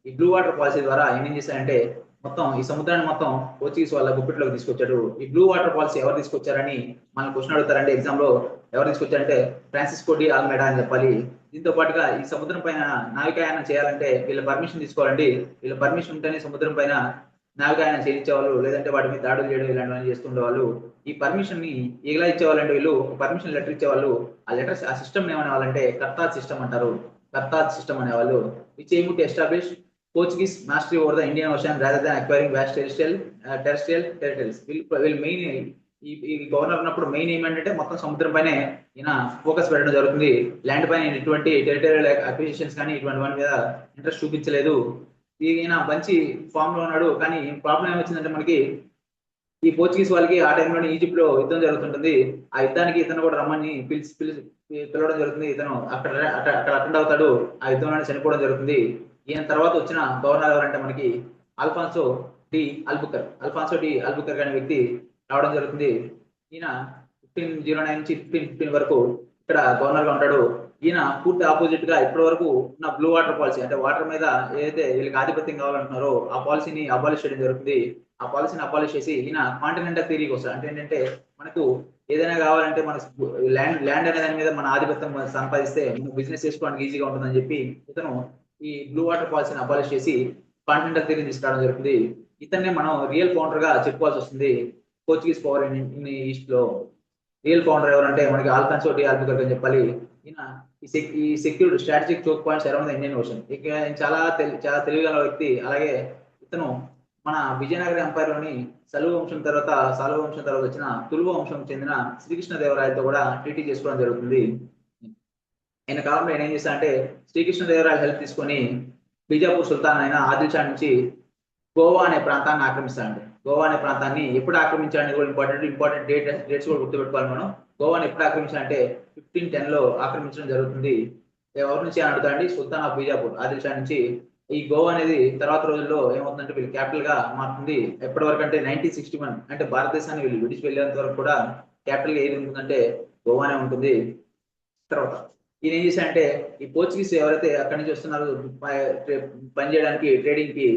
ఈ బ్లూ వాటర్ పాలసీ ద్వారా ఆయన ఏం చేశారంటే మొత్తం ఈ సముద్రాన్ని మొత్తం పోర్చుగీస్ వాళ్ళ గుప్పిట్లోకి తీసుకొచ్చాడు. ఈ బ్లూ వాటర్ పాలసీ ఎవరు తీసుకొచ్చారని మనం క్వశ్చన్ అడుగుతారంటే ఎగ్జామ్ లో ఎవరు తీసుకొచ్చారంటే ఫ్రాన్సిస్కో డి ఆల్మేడా అని చెప్పాలి. దీంతో పాటుగా ఈ సముద్రం పైన నావికాయానం చేయాలంటే వీళ్ళ పర్మిషన్ తీసుకోవాలండి. వీళ్ళ పర్మిషన్ ఉంటేనే సముద్రం పైన నావికాయానం చేయించేవాళ్ళు, లేదంటే వాటి మీద దాడులు చేయడం ఇలాంటివన్నీ చేస్తుండేవాళ్ళు. ఈ పర్మిషన్ ని ఎలా ఇచ్చేవాళ్ళంటే వీళ్ళు పర్మిషన్ లెటర్ ఇచ్చేవాళ్ళు. ఆ సిస్టమ్ ఏమనే వాళ్ళంటే కర్తాజ్ సిస్టమ్ అనేవాళ్ళు. Which aim to establish Portuguese mastery over the Indian Ocean rather than acquiring vast terrestrial territories. వీళ్ళు మెయిన్ ఈ గవర్నర్ ఉన్నప్పుడు మెయిన్ ఏమంటే మొత్తం సముద్రం పైన ఈయన ఫోకస్ పెట్టడం జరుగుతుంది. ల్యాండ్ పైన ఎటువంటి టెరిటోరియల్ అక్విజిషన్స్ కానీ ఇటువంటి వాటి మీద ఇంట్రెస్ట్ చూపించలేదు. ఈయన మంచి ఫామ్ లో ఉన్నాడు. కానీ ప్రాబ్లం ఏమొచ్చిందంటే మనకి ఈ పోర్చుగీస్ వాళ్ళకి ఆ టైంలోనే ఈజిప్ట్ లో యుద్ధం జరుగుతుంటుంది. ఆ యుద్ధానికి ఇతను కూడా రమ్మని పిలవడం జరుగుతుంది. ఇతను అక్కడ అటెండ్ అవుతాడు. ఆ యుద్ధంలోనే చనిపోవడం జరుగుతుంది. ఈయన తర్వాత వచ్చిన గవర్నర్ ఎవరంటే మనకి అల్ఫాన్సో అల్ఫాన్సో డి అల్బుకర్ అనే వ్యక్తి రావడం జరుగుతుంది. ఈయన 1509 నుంచి 1515 వరకు ఇక్కడ గవర్నర్ గా ఉంటాడు. ఈయన పూర్తి ఆపోజిట్ గా ఇప్పటి వరకు ఉన్న బ్లూ వాటర్ పాలసీ, అంటే వాటర్ మీద ఏదైతే వీళ్ళకి ఆధిపత్యం కావాలంటున్నారో ఆ పాలసీని అబాలిష్ చేయడం జరుగుతుంది. ఆ పాలసీని అబాలిష్ చేసి ఈయన కాంటినెంటల్ థియరీకి వస్తాడు. అంటే ఏంటంటే మనకు ఏదైనా కావాలంటే మన ల్యాండ్ అనే దాని మీద మన ఆధిపత్యం సంపాదిస్తే బిజినెస్ చేసుకోవడానికి ఈజీగా ఉంటుందని చెప్పి ఇతను ఈ బ్లూ వాటర్ పాలసీని అబాలిష్ చేసి కాంటినెంటల్ థియరీని తీసుకురావడం జరుగుతుంది. ఇతన్నే మనం రియల్ ఫౌండర్ గా చెప్పుకోవాల్సి వస్తుంది పోర్చుగీస్ పవర్ ఇన్ ఈస్ట్ లో. రియల్ ఫౌండర్ ఎవరంటే మనకి ఆల్ఫాన్సో డి ఆల్బుకర్క్ అని చెప్పాలి. ఈయన ఈ secured strategic choke points around the Indian ocean. ఇక చాలా తెలివిగల వ్యక్తి. అలాగే ఇతను మన విజయనగర ఎంపైర్ లోని సాలువ వంశం తర్వాత వచ్చిన తులువ వంశం చెందిన శ్రీకృష్ణదేవరాయలతో కూడా ట్రీటీ చేసుకోవడం జరుగుతుంది. ఆయన కాలంలో ఆయన ఏం చేశారంటే శ్రీకృష్ణదేవరాయల హెల్ప్ తీసుకొని బీజాపూర్ సుల్తాన్ అయిన ఆదిల్ షా నుంచి గోవా అనే ప్రాంతాన్ని ఆక్రమిస్తాడండి. గోవా అనే ప్రాంతాన్ని ఎప్పుడు ఆక్రమించాలని కూడా ఇంపార్టెంట్ డేట్స్ కూడా గుర్తుపెట్టుకోవాలి మనం. గోవాని ఎప్పుడు ఆక్రమించాలంటే 1510 లో ఆక్రమించడం జరుగుతుంది. ఎవరి నుంచి అని అడుగుతాండి, సుల్తాన్ ఆఫ్ బీజాపూర్ ఆదిల్ షా నుంచి. ఈ గోవా అనేది తర్వాత రోజుల్లో ఏమవుతుందంటే వీళ్ళు క్యాపిటల్ గా మారుతుంది. ఎప్పటి వరకు అంటే 1961, అంటే భారతదేశాన్ని వీళ్ళు విడిచి వెళ్ళేంత వరకు కూడా క్యాపిటల్ ఏది ఉంటుందంటే గోవానే ఉంటుంది. తర్వాత ఈయన ఏం చేశాడంటే ఈ పోర్చుగీస్ ఎవరైతే అక్కడి నుంచి వస్తున్నారో పనిచేయడానికి ట్రేడింగ్ కి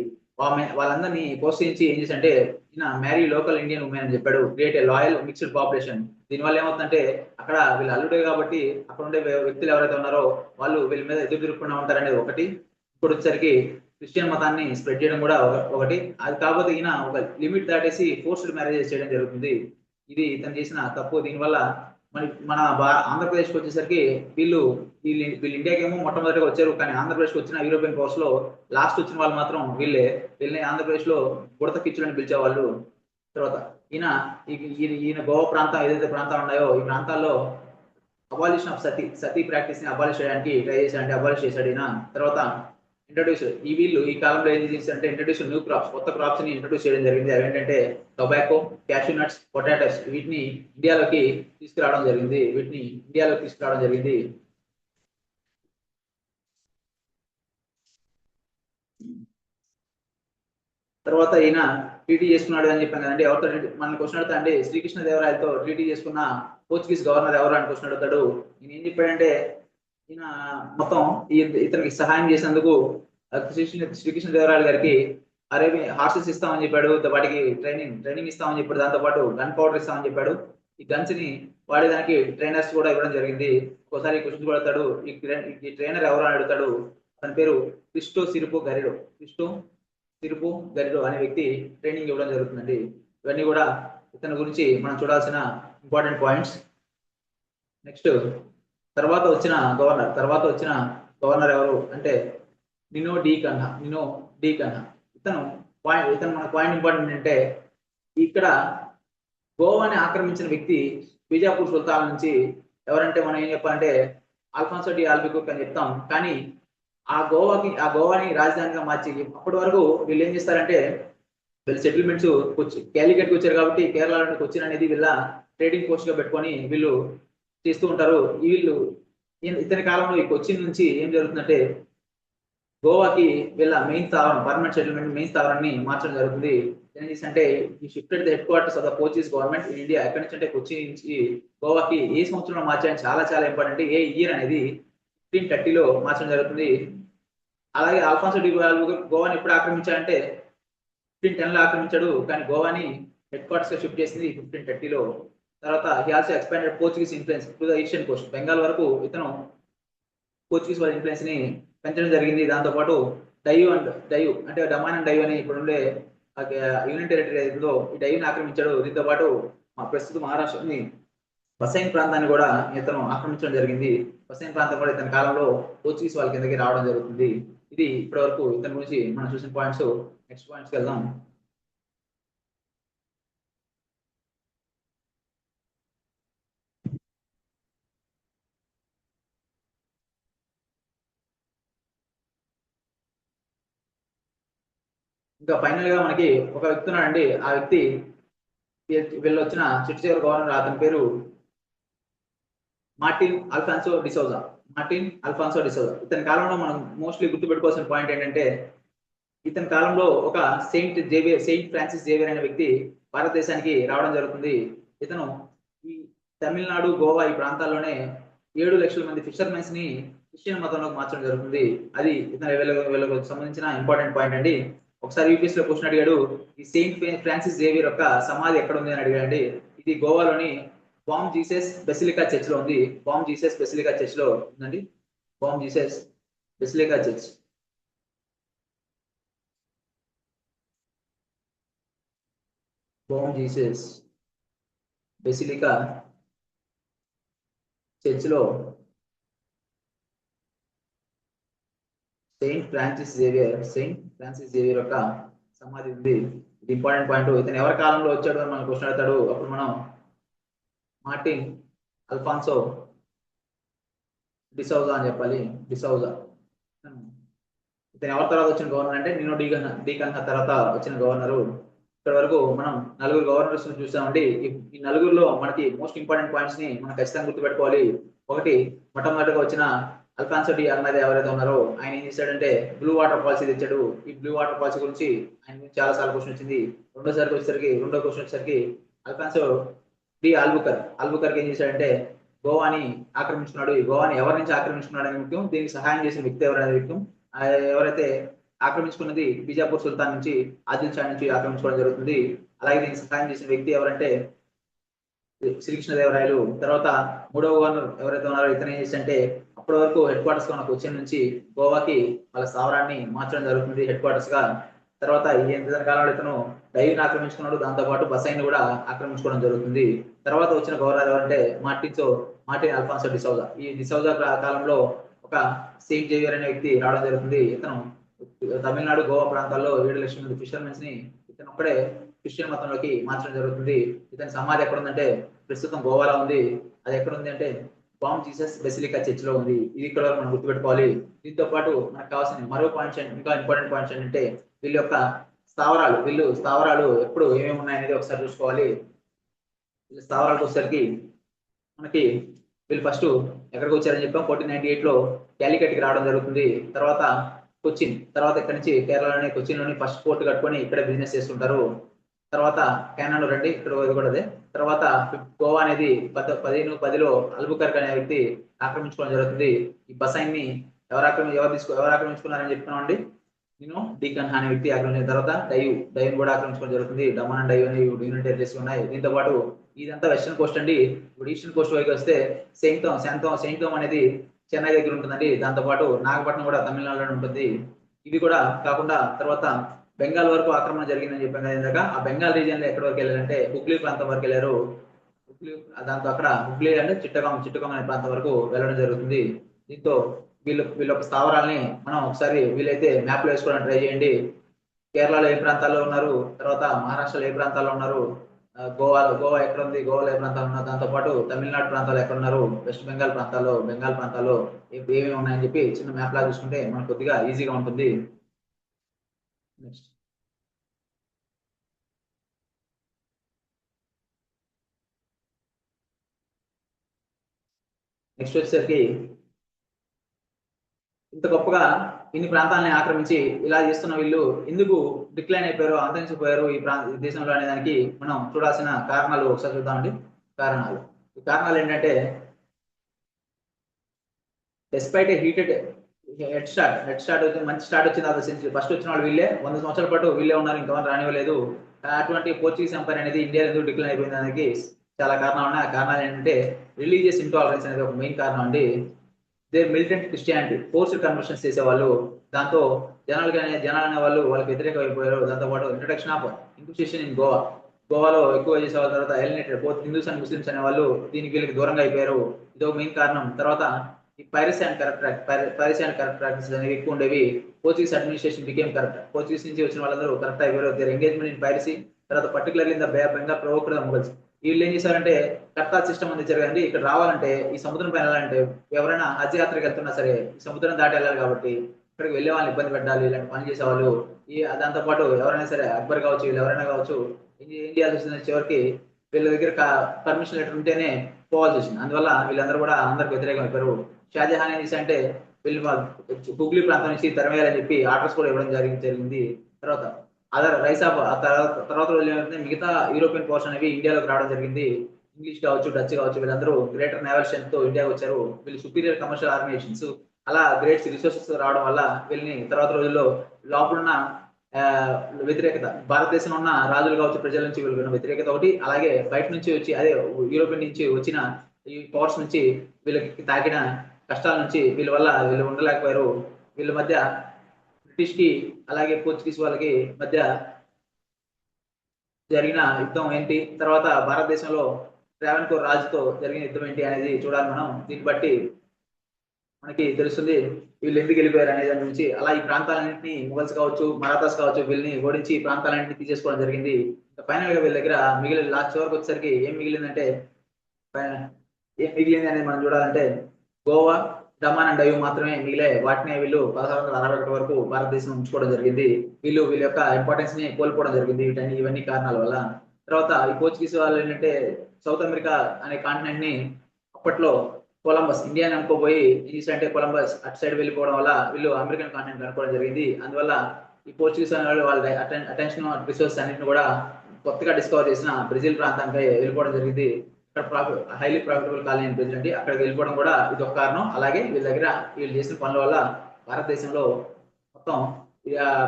వాళ్ళందరినీ ప్రోత్సహించి ఏం చేశాడంటే ఈయన మ్యారీ లోకల్ ఇండియన్ ఉమెన్ అని చెప్పాడు. Create a loyal mixed population. దీనివల్ల ఏమవుతుందంటే అక్కడ వీళ్ళు అల్లుడే కాబట్టి అక్కడ ఉండే వ్యక్తులు ఎవరైతే ఉన్నారో వాళ్ళు వీళ్ళ మీద ఎదురు తిరగకుండా ఉంటారనేది ఒకటి. ఇప్పుడు వచ్చేసరికి క్రిస్టియన్ మతాన్ని స్ప్రెడ్ చేయడం కూడా ఒకటి. అది కాకపోతే ఈయన ఒక లిమిట్ దాటేసి ఫోర్స్డ్ మ్యారేజెస్ చేయడం జరుగుతుంది. ఇది ఇతను చేసిన తప్పు. దీనివల్ల మన ఆంధ్రప్రదేశ్కి వచ్చేసరికి వీళ్ళు ఇండియాకి ఏమో మొట్టమొదటిగా వచ్చారు. కానీ ఆంధ్రప్రదేశ్కి వచ్చిన యూరోపియన్ పవర్స్ లో లాస్ట్ వచ్చిన వాళ్ళు మాత్రం వీళ్ళని ఆంధ్రప్రదేశ్ లో బుడత కిచ్చులని పిలిచేవాళ్ళు. తర్వాత ఈయన గోవా ప్రాంతం ఏదైతే ప్రాంతాలు ఉన్నాయో ఈ ప్రాంతాల్లో అబాలిషన్ ఆఫ్ సతీ ప్రాక్టీస్ ని అబాలిష్ చేయడానికి ట్రై చేశాడంటే అబాలిష్ చేశాడు ఈయన. తర్వాత వీళ్ళు ఈ కాలంలో ఏం చేశారంటే ఇంట్రడ్యూస్ న్యూ క్రాప్స్, కొత్త క్రాప్స్ ని ఇంట్రడ్యూస్ చేయడం జరిగింది. అవి ఏంటంటే టొబాకో, క్యాషూ నట్స్, పొటాటోస్. వీటిని ఇండియాలోకి తీసుకురావడం జరిగింది. తర్వాత ఈయన ట్రీటీ చేసుకున్నాడు అని చెప్పాను కదండి. ఎవరితో మన క్వశ్చన్ అడుగుతా అండి, శ్రీకృష్ణదేవరాయలతో ట్రీటీ చేసుకున్న పోర్చుగీస్ గవర్నర్ ఎవరు అని క్వశ్చన్ అడుగుతాడు. ఈయన ఏం చెప్పాడంటే ఈయన మొత్తం ఇతనికి సహాయం చేసేందుకు శ్రీకృష్ణదేవరాయల గారికి అరేబియన్ హార్సెస్ ఇస్తామని చెప్పాడు. వాటికి ట్రైనింగ్ ఇస్తామని చెప్పాడు. దాంతో పాటు గన్ పౌడర్ ఇస్తామని చెప్పాడు. ఈ గన్స్ ని వాడేదానికి ట్రైనర్స్ కూడా ఇవ్వడం జరిగింది. ఒకసారి క్వశ్చన్ పడతాడు, ఈ ట్రైనర్ ఎవరు అని అడుగుతాడు. తన పేరు క్రిస్టో సిరుపు గరిడో అనే వ్యక్తి ట్రైనింగ్ ఇవ్వడం జరుగుతుందండి. ఇవన్నీ కూడా ఇతని గురించి మనం చూడాల్సిన ఇంపార్టెంట్ పాయింట్స్. నెక్స్ట్ తర్వాత వచ్చిన గవర్నర్ ఎవరు అంటే నినో డి కన్హా. ఇతను మన పాయింట్ ఇంపార్టెంట్ అంటే ఇక్కడ గోవాని ఆక్రమించిన వ్యక్తి బీజాపూర్ సుల్తాన్ నుంచి ఎవరంటే మనం ఏం చెప్పాలంటే అల్ఫాన్సో డి ఆల్బుకర్క్ అని చెప్తాం. కానీ ఆ గోవాని రాజధానిగా మార్చి అప్పటి వరకు వీళ్ళు ఏం చేస్తారంటే వీళ్ళు సెటిల్మెంట్స్ క్యాలికట్కి వచ్చారు కాబట్టి కేరళ నుండి కొచ్చిన్ అనేది వీళ్ళ ట్రేడింగ్ పోస్ట్ గా పెట్టుకొని వీళ్ళు చేస్తూ ఉంటారు. ఇతని కాలంలో ఈ కొచ్చిన్ నుంచి ఏం జరుగుతుందంటే గోవాకి వీళ్ళ పర్మనెంట్ సెటిల్మెంట్ మెయిన్ స్థావరాన్ని మార్చడం జరుగుతుంది. ఏం చేసిందంటే ఈ shifted the head quarters of the Portuguese government in India. ఎక్కడి నుంచి అంటే కొచ్చి నుంచి గోవాకి ఏ సంవత్సరంలో మార్చాయని చాలా ఇంపార్టెంట్. ఏ ఇయర్ అనేది 1530లో మార్చడం జరుగుతుంది. అలాగే ఆల్ఫాన్సో డి గోవాని ఎప్పుడు ఆక్రమించాడంటే 1510లో ఆక్రమించాడు. కానీ గోవాని హెడ్ క్వార్టర్స్ గా షిఫ్ట్ చేసింది 1530లో. తర్వాత he also expanded Portuguese influence to the eastern Coast. Bengal వరకు ఇతను పోర్చుగీస్ వాళ్ళ ఇన్ఫ్లుయెన్స్ ని పెంచడం జరిగింది. దాంతో పాటు డయు అంటే డమాన్ అండ్ డయు అని ఇప్పుడు ఉండే యూనియన్ టెరిటరీ ఏదో ఈ డయుని ఆక్రమించాడు. దీంతో పాటు ప్రస్తుత మహారాష్ట్రని బసైన్ ప్రాంతాన్ని కూడా ఇతను ఆక్రమించడం జరిగింది. బసైన్ ప్రాంతం కూడా ఇతని కాలంలో పోర్చుగీస్ వాళ్ళ కిందకి రావడం జరుగుతుంది. ఇది ఇప్పటి వరకు ఇతని గురించి మనం చూసిన పాయింట్స్. నెక్స్ట్ పాయింట్స్కి వెళ్దాం. ఇంకా ఫైనల్ గా మనకి ఒక వ్యక్తి ఉన్నాడండి. ఆ వ్యక్తి వీళ్ళు వచ్చిన చిట్ట చివరి గవర్నర్, అతని పేరు మార్టిన్ అల్ఫాన్సో డిసౌజా. మార్టిన్ అల్ఫాన్సో డిసౌజా. ఇతని కాలంలో మనం మోస్ట్లీ గుర్తుపెట్టుకోవాల్సిన పాయింట్ ఏంటంటే, ఇతని కాలంలో ఒక సెయింట్ ఫ్రాన్సిస్ జేవియర్ అనే వ్యక్తి భారతదేశానికి రావడం జరుగుతుంది. ఇతను ఈ తమిళనాడు, గోవా ఈ ప్రాంతాల్లోనే 7 లక్షల మంది ఫిషర్మెన్స్ ని క్రిస్టియన్ మతంలోకి మార్చడం జరుగుతుంది. అది ఇతను వీళ్ళకు సంబంధించిన ఇంపార్టెంట్ పాయింట్ అండి. ఒకసారి యూపీఎస్ లో క్వశ్చన్ అడిగాడు, ఈ సెయింట్ ఫ్రాన్సిస్ జేవియర్ యొక్క సమాధి ఎక్కడ ఉంది అని అడిగాడండి. ఇది గోవాలోని బామ్ జీసస్ బెసిలికా చర్చ్ లో ఉంది. బామ్ జీసస్ బెసిలికా చర్చ్ లో ఉందండి. Balm Jesus basilica church. Balm Jesus basilica church లో సెయింట్ ఫ్రాన్సిస్ జేవియర్ యొక్క సమాధి ఉంది. ఇది ఇంపార్టెంట్ పాయింట్. ఇతను ఎవరి కాలంలో వచ్చాడు అని మనం క్వశ్చన్ అడతాడు. అప్పుడు మనం మార్టిన్ అల్ఫాన్సో డిసౌజా అని చెప్పాలి. డిసౌజా. ఇతను ఎవరి తర్వాత వచ్చిన గవర్నర్ అంటే నినో డీకన్హా తర్వాత వచ్చిన గవర్నరు. ఇక్కడ వరకు మనం 4 గవర్నర్స్ చూసామండి. ఈ నలుగురిలో మనకి మోస్ట్ ఇంపార్టెంట్ పాయింట్స్ ని మనం ఖచ్చితంగా గుర్తుపెట్టుకోవాలి. ఒకటి, మొట్టమొదటిగా వచ్చిన అల్ఫాన్సో డి అర్నాదే ఎవరైతే ఉన్నారో ఆయన ఏం చేశాడంటే బ్లూ వాటర్ పాలసీ తెచ్చాడు. ఈ బ్లూ వాటర్ పాలసీ గురించి ఆయన గురించి చాలా సార్లు క్వశ్చన్ వచ్చింది. రెండో క్వశ్చన్ వచ్చేసరికి అల్ఫాన్సో డి ఆల్బుకర్కి ఏం చేశాడంటే గోవాని ఆక్రమించుకున్నాడు. ఈ గోవాని ఎవరి నుంచి ఆక్రమించుకున్నాడు అనే ముఖ్యం, దీనికి సహాయం చేసిన వ్యక్తి ఎవరైనా ముఖ్యం. ఎవరైతే ఆక్రమించుకున్నది బీజాపూర్ సుల్తాన్ నుంచి, ఆదిల్ షా నుంచి ఆక్రమించుకోవడం జరుగుతుంది. అలాగే దీనికి సహాయం చేసిన వ్యక్తి ఎవరంటే శ్రీకృష్ణదేవరాయలు. తర్వాత మూడవ గవర్నర్ ఎవరైతే ఉన్నారో ఇతను ఏం చేసిందంటే అప్పటి వరకు హెడ్ క్వార్టర్స్ గా ఉన్న కొచ్చిన్ నుంచి గోవాకి వాళ్ళ స్థావరాన్ని మార్చడం జరుగుతుంది హెడ్ క్వార్టర్స్ గా. తర్వాత ఈ కాలంలో ఇతను డైవ్ని ఆక్రమించుకున్నాడు. దాంతో పాటు బసైన్ కూడా ఆక్రమించుకోవడం జరుగుతుంది. తర్వాత వచ్చిన గవర్నర్ ఎవరంటే మార్టిన్ అల్ఫాన్సో డిసౌజా. ఈ డిసౌజా కాలంలో ఒక సెయింట్ జేవియర్ అనే వ్యక్తి రావడం జరుగుతుంది. ఇతను తమిళనాడు, గోవా ప్రాంతాల్లో 7 లక్షల మంది ఫిషర్మెన్స్ ని ఇతను ఒక్కడే క్రిస్టియన్ మతంలోకి మార్చడం జరుగుతుంది. ఇతని సమాధి ఎక్కడ ఉందంటే ప్రస్తుతం గోవాలో ఉంది. అది ఎక్కడ ఉంది అంటే బామ్ జీసస్ బెసిలికా చర్చ్ లో ఉంది. ఇది ఇక్కడ మనం గుర్తుపెట్టుకోవాలి. దీంతో పాటు మనకు కావాల్సిన మరో పాయింట్స్, ఇంకా ఇంపార్టెంట్ పాయింట్స్ ఏంటంటే వీళ్ళ యొక్క స్థావరాలు ఎప్పుడు ఏమేమి ఉన్నాయనేది ఒకసారి చూసుకోవాలి. వీళ్ళ స్థావరాలకు వచ్చేసరికి మనకి వీళ్ళు ఫస్ట్ ఎక్కడికి వచ్చారని చెప్పాం, 1498 లో క్యాలికట్కి రావడం జరుగుతుంది. తర్వాత కొచ్చిన్, తర్వాత ఇక్కడ నుంచి కేరళలోని కొచ్చిన్లోని ఫస్ట్ పోర్ట్ కట్టుకొని ఇక్కడ బిజినెస్ చేస్తుంటారు. తర్వాత క్యానాను రండి, ఇక్కడ కూడా అదే. తర్వాత గోవా అనేది 1510లో అల్బుకర్క్ అనే వ్యక్తి ఆక్రమించుకోవడం జరుగుతుంది. ఈ బసైన్ ని ఎవరు ఆక్రమించుకున్నారని చెప్తున్నాం అండి, నేను డీకన్ అనే వ్యక్తి ఆక్రమించిన తర్వాత డైవ్ కూడా ఆక్రమించుకోవడం జరుగుతుంది. డమన్ అండ్ డైవ్ అనే యూనియన్ టెరిటరీస్ ఉన్నాయి. దీంతో పాటు ఇదంతా వెస్టర్న్ కోస్ట్ అండి. ఇప్పుడు ఈస్టర్న్ కోస్ట్ వైపు వస్తే సెయింట్ అనేది చెన్నై దగ్గర ఉంటుందండి. దాంతో పాటు నాగపట్నం కూడా తమిళనాడులో ఉంటుంది. ఇవి కూడా కాకుండా తర్వాత బెంగాల్ వరకు ఆక్రమణ జరిగిందని చెప్పాం కదా ఇందాక. ఆ బెంగాల్ రీజియన్ లో ఎక్కడి వరకు వెళ్ళారంటే హుగ్లీ ప్రాంతం వరకు వెళ్ళారు. దాంతో అక్కడ హుగ్లీ అంటే చిట్టగాం అనే ప్రాంతం వరకు వెళ్ళడం జరుగుతుంది. దీంతో వీళ్ళ స్థావరాల్ని మనం ఒకసారి వీలైతే మ్యాప్ లో వేసుకోవడానికి ట్రై చేయండి. కేరళలో ఏ ప్రాంతాల్లో ఉన్నారు, తర్వాత మహారాష్ట్రలో ఏ ప్రాంతాల్లో ఉన్నారు, గోవా ఎక్కడ ఉంది, గోవాలో ఏ ప్రాంతాలు ఉన్నారు, దాంతో పాటు తమిళనాడు ప్రాంతాలు ఎక్కడ ఉన్నారు, వెస్ట్ బెంగాల్ ప్రాంతాల్లో ఏమేమి ఉన్నాయని చెప్పి చిన్న మ్యాప్ లా చూసుకుంటే మనకు కొద్దిగా ఈజీగా ఉంటుంది. నెక్స్ట్ వచ్చేసరికి ఇంత గొప్పగా ఇన్ని ప్రాంతాలని ఆక్రమించి ఇలా చేస్తున్న వీళ్ళు ఎందుకు డిక్లైన్ అయిపోయారు, అంతరించిపోయారు ఈ దేశంలో అనే దానికి మనం చూడాల్సిన కారణాలు ఒకసారి చూద్దామండి. ఈ కారణాలు ఏంటంటే డెస్పైట్ హీటెడ్ హెడ్ స్టార్ట్ వచ్చి మంచి స్టార్ట్ వచ్చింది ఆ సెంచరీ. ఫస్ట్ వచ్చిన వాళ్ళు వీళ్ళే, 100 సంవత్సరాల పాటు వీళ్ళే ఉన్నారు, ఇంతవరకు రానివ్వలేదు. అటువంటి పోర్చుగీస్ ఎంపైర్ అనేది ఇండియా ఎందుకు డిక్లైన్ అయిపోయింది దానికి చాలా కారణాలు ఉన్నాయి. ఆ కారణాలు ఏంటంటే రిలీజియస్ ఇంటాలరెన్స్ అనేది ఒక మెయిన్ కారణం అండి. They militant Christianity, forced conversions చేసేవాళ్ళు. దాంతో జనాలు అనే వాళ్ళు వాళ్ళకి వ్యతిరేకం అయిపోయారు. దాంతో పాటు ఇంట్రడక్షన్ ఆఫ్ ఇంక్విజిషన్ ఇన్ గోవాలో ఎక్కువ చేసేవాళ్ళ తర్వాత alienated both Hindus and Muslims అనే వాళ్ళు దీనికి వీళ్ళకి దూరంగా అయిపోయారు. ఇదో మెయిన్ కారణం. తర్వాత ఈ పైరసీ అండ్ కరప్ట్ ప్రాక్టీసెస్ అనేవి ఎక్కువ ఉండేవి. Portuguese administration became corrupt. Portuguese నుంచి వచ్చిన వాళ్ళందరూ కరెక్ట్ అయిపోయారు. Their engagement in piracy. తర్వాత particularly in the Bengal provoked the Mughals. వీళ్ళు ఏం చేశారంటే కర్తార్ సిస్టమ్ అందించారు కదండి. ఇక్కడ రావాలంటే ఈ సముద్రం పైన వెళ్ళాలంటే ఎవరైనా హజ్ యాత్రకు వెళ్తున్నా సరే ఈ సముద్రం దాటి వెళ్ళాలి కాబట్టి ఇక్కడికి వెళ్ళే వాళ్ళని ఇబ్బంది పెట్టాలి, ఇలాంటి పని చేసేవాళ్ళు. దాంతో పాటు ఎవరైనా సరే అక్బర్ కావచ్చు, వీళ్ళు ఎవరైనా కావచ్చు, ఏం చేయాల్సి వచ్చింది చివరికి వీళ్ళ దగ్గర పర్మిషన్ లెటర్ ఉంటేనే పోవాల్సి వచ్చింది. అందువల్ల వీళ్ళందరూ కూడా అందరికి వ్యతిరేకం అయిపోయారు. షాజహాన్ ఏం చేసి అంటే వీళ్ళు హుగ్లీ ప్రాంతం నుంచి తరిమేయాలని చెప్పి ఆర్డర్స్ కూడా ఇవ్వడం జరిగింది. తర్వాత రైస్ ఆఫ్ ఆ తర్వాత రోజు ఏమైంది, మిగతా యూరోపియన్ పవర్స్ అనేవి ఇండియాలోకి రావడం జరిగింది. ఇంగ్లీష్ కావచ్చు, డచ్ కావచ్చు, వీళ్ళందరూ గ్రేటర్ నేవల్ స్ట్రెంత్ తో ఇండియాకి వచ్చారు. వీళ్ళు సుపీరియర్ కమర్షియల్ ఆర్గనైజేషన్స్, అలా గ్రేట్ రిసోర్సెస్ రావడం వల్ల వీళ్ళని తర్వాత రోజుల్లో లోపలున్న వ్యతిరేకత, భారతదేశంలో ఉన్న రాజులు కావచ్చు, ప్రజల నుంచి వీళ్ళకున్న వ్యతిరేకత ఒకటి, అలాగే బయట నుంచి వచ్చి అదే యూరోపియన్ నుంచి వచ్చిన ఈ పవర్స్ నుంచి వీళ్ళకి తాకిన కష్టాల నుంచి వీళ్ళు ఉండలేకపోయారు. వీళ్ళ మధ్య బ్రిటిష్ కి అలాగే పోర్చుగీస్ వాళ్ళకి మధ్య జరిగిన యుద్ధం ఏంటి, తర్వాత భారతదేశంలో ట్రావెన్కోర్ రాజుతో జరిగిన యుద్ధం ఏంటి అనేది చూడాలి మనం. దీన్ని బట్టి మనకి తెలుస్తుంది వీళ్ళు ఎందుకు వెళ్ళిపోయారు అనే దాని గురించి. అలా ఈ ప్రాంతాలన్నింటినీ ముగల్స్ కావచ్చు, మరాఠాస్ కావచ్చు, వీళ్ళని ఓడించి ఈ ప్రాంతాలన్నింటినీ తీసేసుకోవడం జరిగింది. ఫైనల్ గా వీళ్ళ దగ్గర మిగిలిన లాస్ట్ చివరికి వచ్చేసరికి ఏం మిగిలిందంటే, ఏం మిగిలింది అనేది మనం చూడాలంటే గోవా, దమాన్ అండ్ డయ్యూ మాత్రమే మిగిలే. వాటిని వీళ్ళు 1661 వరకు భారతదేశం ఉంచుకోవడం జరిగింది. వీళ్ళ యొక్క ఇంపార్టెన్స్ ని కోల్పోవడం జరిగింది ఇవన్నీ కారణాల వల్ల. తర్వాత ఈ పోర్చుగీస్ వాళ్ళు ఏంటంటే సౌత్ అమెరికా అనే కాంటినెంట్ ని అప్పట్లో కొలంబస్ ఇండియాని అనుకోపోయి ఈస్ట్ అంటే కొలంబస్ అటు సైడ్ వెళ్ళిపోవడం వల్ల వీళ్ళు అమెరికన్ కాంటినెంట్ అనుకోవడం జరిగింది. అందువల్ల ఈ పోర్చుగీస్ అనే వాళ్ళు వాళ్ళ అటెన్షన్ రిసోర్స్ అన్నింటిని కూడా కొత్తగా డిస్కవర్ చేసిన బ్రెజిల్ ప్రాంతానికి వెళ్ళిపోవడం జరిగింది. అక్కడ హైలీ ప్రాఫిటబుల్ కాలనీ బ్రెజిల్ అండి, అక్కడికి వెళ్ళిపోవడం కూడా ఇది ఒక కారణం. అలాగే వీళ్ళ దగ్గర వీళ్ళు చేసిన పనుల వల్ల భారతదేశంలో మొత్తం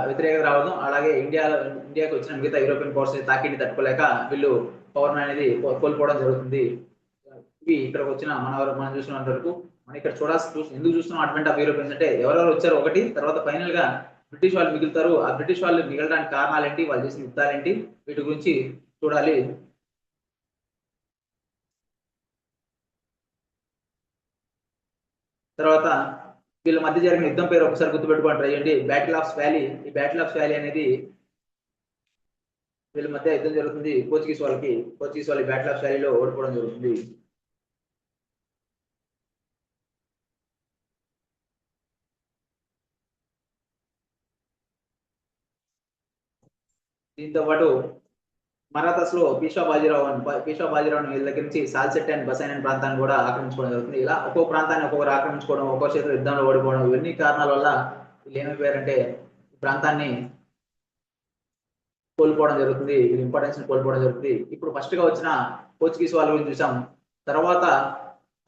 వ్యతిరేకత రావడం, అలాగే ఇండియాకి వచ్చిన మిగతా యూరోపియన్ పవర్స్ తాకిడిని తట్టుకోలేక వీళ్ళు పవర్ అనేది కోల్పోవడం జరుగుతుంది. ఇవి ఇక్కడికి వచ్చిన మనం చూసినంత వరకు మనం ఇక్కడ ఎందుకు చూస్తున్నాం అడ్వెంట్ ఆఫ్ యూరోపియన్స్ అంటే ఎవరెవరు వచ్చారు ఒకటి, తర్వాత ఫైనల్ గా బ్రిటిష్ వాళ్ళు మిగులుతారు. ఆ బ్రిటిష్ వాళ్ళు మిగలడానికి కారణాలు ఏంటి, వాళ్ళు చేసిన యుద్ధాలు ఏంటి, వీటి గురించి చూడాలి. తర్వాత వీళ్ళ మధ్య జరిగిన యుద్ధం పేరు ఒకసారి గుర్తుపెట్టుకోండి ట్రై చేయండి, బ్యాటిల్ ఆఫ్ వ్యాలీ. ఈ బ్యాటిల్ ఆఫ్ వ్యాలీ అనేది వీళ్ళ మధ్య యుద్ధం జరుగుతుంది. పోర్చుగీస్ వాళ్ళు బ్యాటిల్ ఆఫ్ వ్యాలీలో ఓడిపోవడం జరుగుతుంది. దీంతో పాటు మరాఠాస్ లో పీషా బాజీరావు వీళ్ళ దగ్గర నుంచి సాల్సెట్ అండ్ బసైన్ అనే ప్రాంతాన్ని కూడా ఆక్రమించుకోవడం జరుగుతుంది. ఇలా ఒక్కో ప్రాంతాన్ని ఒక్కొక్కరు ఆక్రమించుకోవడం, ఒక్కో చేతులు యుద్ధంలో ఓడిపోవడం, ఇవన్నీ కారణాల వల్ల వీళ్ళు ఏమైపోయారంటే ఈ ప్రాంతాన్ని కోల్పోవడం జరుగుతుంది, వీళ్ళ ఇంపార్టెన్స్ కోల్పోవడం జరుగుతుంది. ఇప్పుడు ఫస్ట్ గా వచ్చిన పోర్చుగీస్ వాళ్ళ గురించి చూసాం. తర్వాత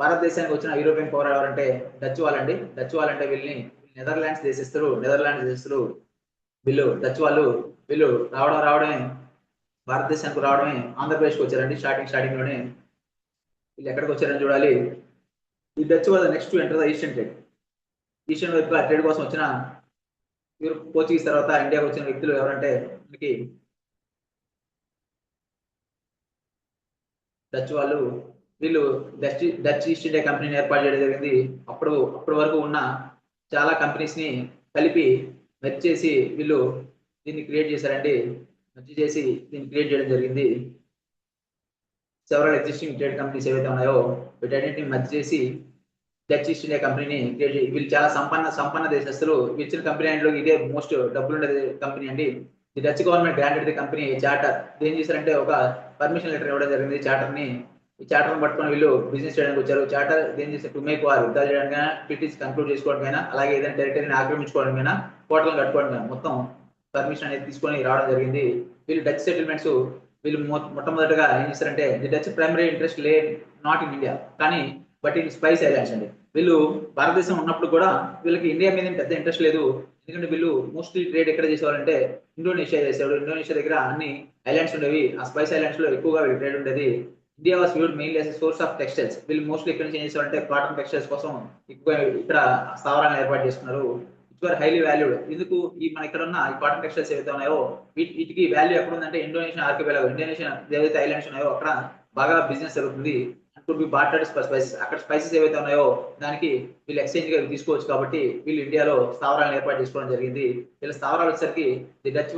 భారతదేశానికి వచ్చిన యూరోపియన్ పవర్ ఎవరంటే డచ్ వాళ్ళండి. డచ్ వాళ్ళంటే వీళ్ళని నెదర్లాండ్స్ దేశస్తులు వీళ్ళు డచ్ వాళ్ళు. వీళ్ళు రావడమే భారతదేశానికి రావడమే ఆంధ్రప్రదేశ్కి వచ్చారండి. స్టార్టింగ్ లోనే వీళ్ళు ఎక్కడికి వచ్చారని చూడాలి. ఈ డచ్ వాళ్ళ నెక్స్ట్ ఎంటర్ ద ఈస్టర్న్ వైపుగా ట్రేడ్ కోసం వచ్చిన పోర్చుగీస్ తర్వాత ఇండియాకి వచ్చిన వ్యక్తులు ఎవరంటే మనకి డచ్ వాళ్ళు. వీళ్ళు డచ్ ఈస్ట్ ఇండియా కంపెనీని ఏర్పాటు చేయడం జరిగింది. అప్పటి వరకు ఉన్న చాలా కంపెనీస్ ని కలిపి మెర్జ్ చేసి వీళ్ళు దీన్ని క్రియేట్ చేశారండి. మెర్జ్ చేసి దీన్ని క్రియేట్ చేయడం జరిగింది. సెవరల్ ఎగ్జిస్టింగ్ ట్రేడ్ కంపెనీస్ ఏవైతే ఉన్నాయో వీటన్నింటిని మెర్జ్ చేసి డచ్ ఈస్ట్ ఇండియా కంపెనీని క్రియేట్ చేసి, వీళ్ళు చాలా సంపన్న దేశస్తులు. ఇచ్చిన కంపెనీ అండ్ ఇదే మోస్ట్ డబ్బులుండే కంపెనీ అండి. The Dutch government granted the company charter. ఏం చేశారంటే ఒక పర్మిషన్ లెటర్ ఇవ్వడం జరిగింది ఈ చార్టర్ పట్టుకొని వీళ్ళు బిజినెస్ చేయడానికి వచ్చారు. చార్టర్ ఏం చేశారు, టు మేక్ వార్, యుద్ధాలు చేయడానికైనా, ట్రీటీస్ కంక్లూడ్ చేసుకోవడానికైనా, అలాగే ఏదైనా టెరిటరీని ఆక్రమించుకోవడానికైనా, కోటలను కట్టుకోవడానికి మొత్తం పర్మిషన్ అనేది తీసుకొని రావడం జరిగింది. వీళ్ళు డచ్ సెటిల్మెంట్స్ వీళ్ళు మొట్టమొదటిగా ఏం చేశారంటే ది డచ్ ప్రైమరీ ఇంట్రెస్ట్ లే నాట్ ఇన్ ఇండియా కానీ బట్ ఇన్ స్పైస్ ఐలాండ్స్ అండి. వీళ్ళు భారతదేశం ఉన్నప్పుడు కూడా వీళ్ళకి ఇండియా మీద పెద్ద ఇంట్రెస్ట్ లేదు. ఎందుకంటే వీళ్ళు మోస్ట్లీ ట్రేడ్ ఎక్కడ చేసేవారంటే ఇండోనేషియా చేసేవాడు. ఇండోనేషియా దగ్గర అన్ని ఐలాండ్స్ ఉండేవి. ఆ స్పైస్ ఐలాండ్స్ లో ఎక్కువగా వీళ్ళు ట్రేడ్ ఉండేది. India was viewed mainly as source of textiles. వీళ్ళు మోస్ట్లీ ఇక్కడ నుంచి ఏం చేసేవారంటే కాటన్ టెక్స్టైల్స్ కోసం ఎక్కువ ఇక్కడ స్థావరాలను ఏర్పాటు చేసుకున్నారు. It highly valued. ఎందుకు మన ఇక్కడ ఉన్న ఈ కాటన్ టెక్స్టైల్స్ ఏవైతే ఉన్నాయో వీటికి వాల్యూ ఎక్కడ ఉందంటే ఇండోనేషియా ఆర్కిపెలాగో, ఇండోనేషియా ఏవైతే ఐలాండ్స్ ఉన్నాయో అక్కడ బాగా బిజినెస్ జరుగుతుంది. స్పైసెస్ అక్కడ స్పైసెస్ ఏవైతే ఉన్నాయో దానికి వీళ్ళు ఎక్స్చేంజ్ గా తీసుకోవచ్చు. కాబట్టి వీళ్ళు ఇండియాలో స్థావరాలను ఏర్పాటు చేసుకోవడం జరిగింది. వీళ్ళ స్థావరాలు వచ్చేసరికి the Dutch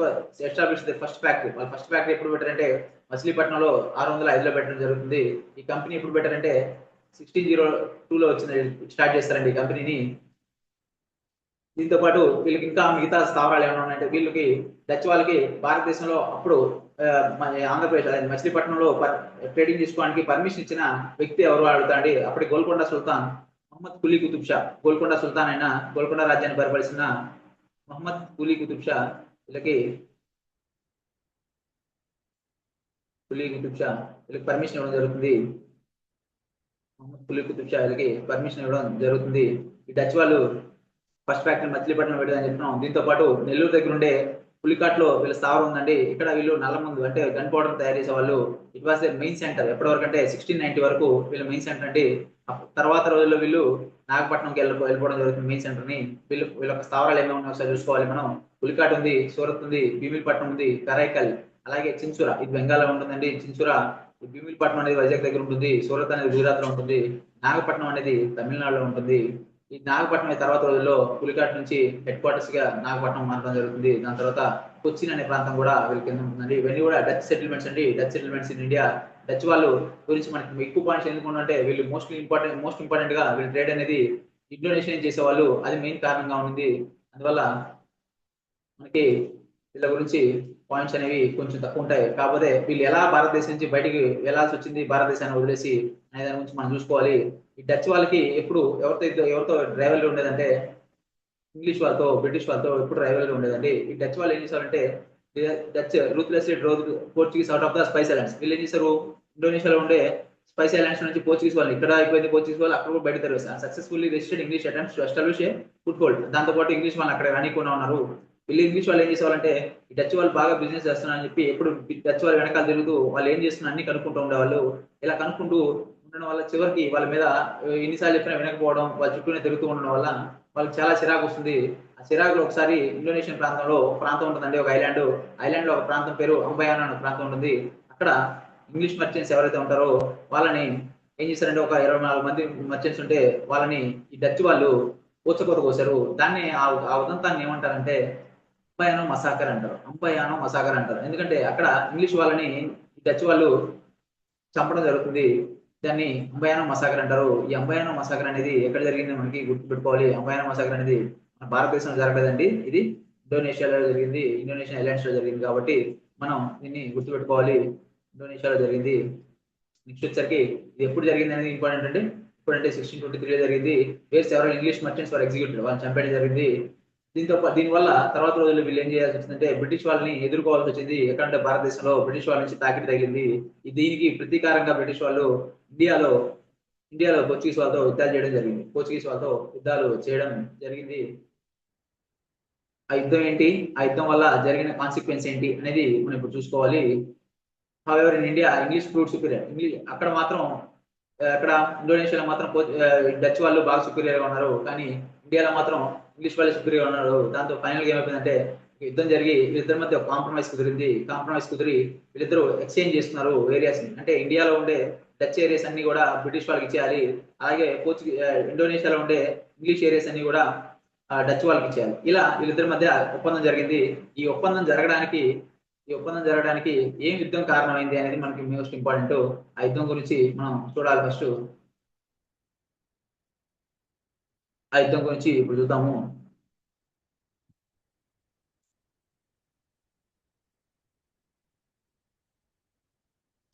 establish the first factory. వాళ్ళ ఫస్ట్ ఫ్యాక్టరీ ఎప్పుడు పెట్టారంటే మచిలీపట్నంలో 605లో పెట్టడం జరుగుతుంది. ఈ కంపెనీ ఎప్పుడు పెట్టారంటే 1602లో వచ్చింది, స్టార్ట్ చేస్తారండి ఈ కంపెనీని. దీంతో పాటు వీళ్ళకి ఇంకా మిగతా స్థావరాలు ఏమైనా ఉన్నాయంటే వీళ్ళకి డచ్ వాళ్ళకి భారతదేశంలో అప్పుడు మన ఆంధ్రప్రదేశ్ అదే మచిలీపట్నంలో ట్రేడింగ్ చేసుకోవడానికి పర్మిషన్ ఇచ్చిన వ్యక్తి ఎవరు అడుగుతాండి అప్పటి గోల్కొండ సుల్తాన్ మహమ్మద్ కులీ కుతుబ్ షా. గోల్కొండ సుల్తాన్ అయిన గోల్కొండ రాజ్యాన్ని పరిపాలించిన మహమ్మద్ కులీ కుతుబ్ షా వీళ్ళకి పర్మిషన్ ఇవ్వడం జరుగుతుంది. మహమ్మద్ కులీ కుతుబ్ షా వీళ్ళకి పర్మిషన్ ఇవ్వడం జరుగుతుంది. ఈ డచ్ వాళ్ళు ఫస్ట్ ఫ్యాక్టరీ మచిలీపట్నం పెట్టదని చెప్తున్నాం. దీంతో పాటు నెల్లూరు దగ్గర ఉండే పులికాట్లో వీళ్ళ స్థావరం ఉందండి. ఇక్కడ వీళ్ళు నల్లమందు అంటే గన్ పౌడర్ తయారు చేసే వాళ్ళు. ఇట్ వాస్ మెయిన్ సెంటర్ ఎప్పటి వరకు అంటే 1690 వరకు వీళ్ళ మెయిన్ సెంటర్ అండి. తర్వాత రోజుల్లో వీళ్ళు నాగపట్నంకి వెళ్ళిపోవడం జరుగుతుంది మెయిన్ సెంటర్ ని. వీళ్ళ స్థావరాలు ఏమేమి ఉన్నాయో ఒకసారి చూసుకోవాలి మనం. పులికాట్ ఉంది, సూరత్ ఉంది, భీమిలిపట్నం ఉంది, కరైకల్, అలాగే చిన్సుర ఇది బెంగాల్లో ఉంటుందండి. చిన్సుర, భీమిలిపట్నం అనేది వైజాగ్ దగ్గర ఉంటుంది, సూరత్ అనేది గుజరాత్ లో ఉంటుంది, నాగపట్నం అనేది తమిళనాడులో ఉంటుంది. ఈ నాగపట్నం తర్వాత రోజుల్లో పులికాట్ నుంచి హెడ్ క్వార్టర్స్ గా నాగపట్నం మారడం జరుగుతుంది. దాని తర్వాత కొచ్చిన్ అనే ప్రాంతం కూడా వీళ్ళ కింద ఉంటుందండి. ఇవన్నీ కూడా డచ్ సెటిల్మెంట్స్ అండి. Dutch settlements in India. Dutch వాళ్ళు గురించి మనకి ఎక్కువ పాయింట్స్ ఎందుకు అంటే వీళ్ళు మోస్ట్ ఇంపార్టెంట్ గా వీళ్ళు ట్రేడ్ అనేది ఇండోనేషియా చేసేవాళ్ళు. అది మెయిన్ కారణంగా ఉంది. అందువల్ల మనకి వీళ్ళ గురించి పాయింట్స్ అనేవి కొంచెం తక్కువ ఉంటాయి. కాకపోతే వీళ్ళు ఎలా భారతదేశం నుంచి బయటికి వెళ్లాల్సి వచ్చింది, భారతదేశాన్ని వదిలేసి అనే దాని గురించి మనం చూసుకోవాలి. ఈ డచ్ వాళ్ళకి ఎప్పుడు ఎవరితో రైవల్రీ ఉండేదంటే ఇంగ్లీష్ వాళ్ళతో, బ్రిటిష్ వాళ్ళతో ఎప్పుడు రైవల్రీ ఉండేదండి. ఈ డచ్ వాళ్ళు ఏం చేశారంటే Dutch ruthlessly drove Portuguese out of the spice islands. వీళ్ళు ఏం చేశారు, ఇండోనేషియాలో ఉండే స్పైస్ ఐలాండ్స్ నుంచి పోర్చుగీస్ వాళ్ళు ఇక్కడ అయిపోయింది, పోర్చుగీస్ వాళ్ళు అక్కడ కూడా బయట తరివేస్తారు. Successfully registered English attempts to establish a foothold. దాంతో పాటు ఇంగ్లీష్ వాళ్ళు అక్కడ రానికుండా ఉన్నారు. వీళ్ళు ఇంగ్లీష్ వాళ్ళు ఏం చేసేవాళ్ళంటే ఈ డచ్ వాళ్ళు బాగా బిజినెస్ చేస్తున్నారని చెప్పి ఎప్పుడు డచ్ వాళ్ళు వెనకాల తిరుగుతూ వాళ్ళు ఏం చేస్తున్నారు అన్ని కనుక్కుంటూ ఉండేవాళ్ళు. ఇలా కనుక్కుంటూ ఉండడం వల్ల చివరికి వాళ్ళ మీద ఎన్నిసార్లు చెప్పినా వినకపోవడం, వాళ్ళ చుట్టూనే తిరుగుతూ ఉండడం వల్ల వాళ్ళకి చాలా చిరాకు వస్తుంది. ఆ చిరాకులో ఒకసారి ఇండోనేషియన్ ప్రాంతంలో ఒక ప్రాంతం ఉంటుందండి, ఒక ఐలాండ్ లో ఒక ప్రాంతం పేరు అంబయానా అనే ప్రాంతం ఉంటుంది. అక్కడ ఇంగ్లీష్ మర్చెంట్స్ ఎవరైతే ఉంటారో వాళ్ళని ఏం చేశారంటే ఒక 24 మంది మర్చెంట్స్ ఉంటే వాళ్ళని ఈ డచ్ వాళ్ళు ఊచకోత కోసారు. దాన్ని ఆ ఉదంతాన్ని ఏమంటారంటే అంబయానో మసాకర్ అంటారు. ఎందుకంటే అక్కడ ఇంగ్లీష్ వాళ్ళని డచ్ వాళ్ళు చంపడం జరుగుతుంది. దాన్ని అంబయానో మసాకర్ అంటారు. ఈ అంబయానో మసాకర్ అనేది ఎక్కడ జరిగింది మనకి గుర్తుపెట్టుకోవాలి. అంబయానో మసాకర్ అనేది మన భారతదేశంలో జరగలేదండి, ఇది ఇండోనేషియాలో జరిగింది, ఇండోనేషియన్ ఐలాండ్స్ లో జరిగింది. కాబట్టి మనం దీన్ని గుర్తుపెట్టుకోవాలి, ఇండోనేషియాలో జరిగింది. నెక్స్ట్ వచ్చరికి ఇది ఎప్పుడు జరిగింది అనేది ఇంపార్టెంట్ అండి. ఇప్పుడంటే 1623 జరిగింది. Where several English merchants were executed, వాళ్ళని చంపేయడం జరిగింది. దీనివల్ల తర్వాత రోజుల్లో వీళ్ళు ఏం చేయాల్సి వచ్చిందంటే బ్రిటిష్ వాళ్ళని ఎదుర్కోవాల్సి వచ్చింది. ఎక్కడంటే భారతదేశంలో బ్రిటిష్ వాళ్ళ నుంచి తాకిడి తగిలింది. దీనికి ప్రతీకారంగా బ్రిటిష్ వాళ్ళు ఇండియాలో పోర్చుగీస్ వాళ్ళతో యుద్ధాలు చేయడం జరిగింది. ఆ యుద్ధం ఏంటి, ఆ యుద్ధం వల్ల జరిగిన కాన్సిక్వెన్స్ ఏంటి అనేది మనం ఇప్పుడు చూసుకోవాలి. However in India English proved superior. అక్కడ మాత్రం అక్కడ ఇండోనేషియాలో మాత్రం డచ్ వాళ్ళు బాగా సుపీరియర్ గా ఉన్నారు, కానీ ఇండియాలో మాత్రం ఇంగ్లీష్ వాళ్ళు సుపీరియర్ గా ఉన్నారు. దాంతో ఫైనల్ గా ఏమైపోయిందంటే యుద్ధం జరిగి వీళ్ళిద్దరి మధ్య కాంప్రమైజ్ కుదిరి వీళ్ళిద్దరూ ఎక్స్చేంజ్ చేస్తున్నారు ఏరియాస్ ని. అంటే ఇండియాలో ఉండే డచ్ ఏరియాస్ అన్ని కూడా బ్రిటిష్ వాళ్ళకి ఇచ్చేయాలి, అలాగే ఇండోనేషియాలో ఉండే ఇంగ్లీష్ ఏరియాస్ అన్ని కూడా డచ్ వాళ్ళకి ఇచ్చేయాలి. ఇలా వీళ్ళిద్దరి మధ్య ఒప్పందం జరిగింది. ఈ ఒప్పందం జరగడానికి ఏం యుద్ధం కారణమైంది అనేది మనకి మోస్ట్ ఇంపార్టెంట్. ఆ యుద్ధం గురించి మనం చూడాలి. ఫస్ట్ ఆ యుద్ధం గురించి ఇప్పుడు చూద్దాము.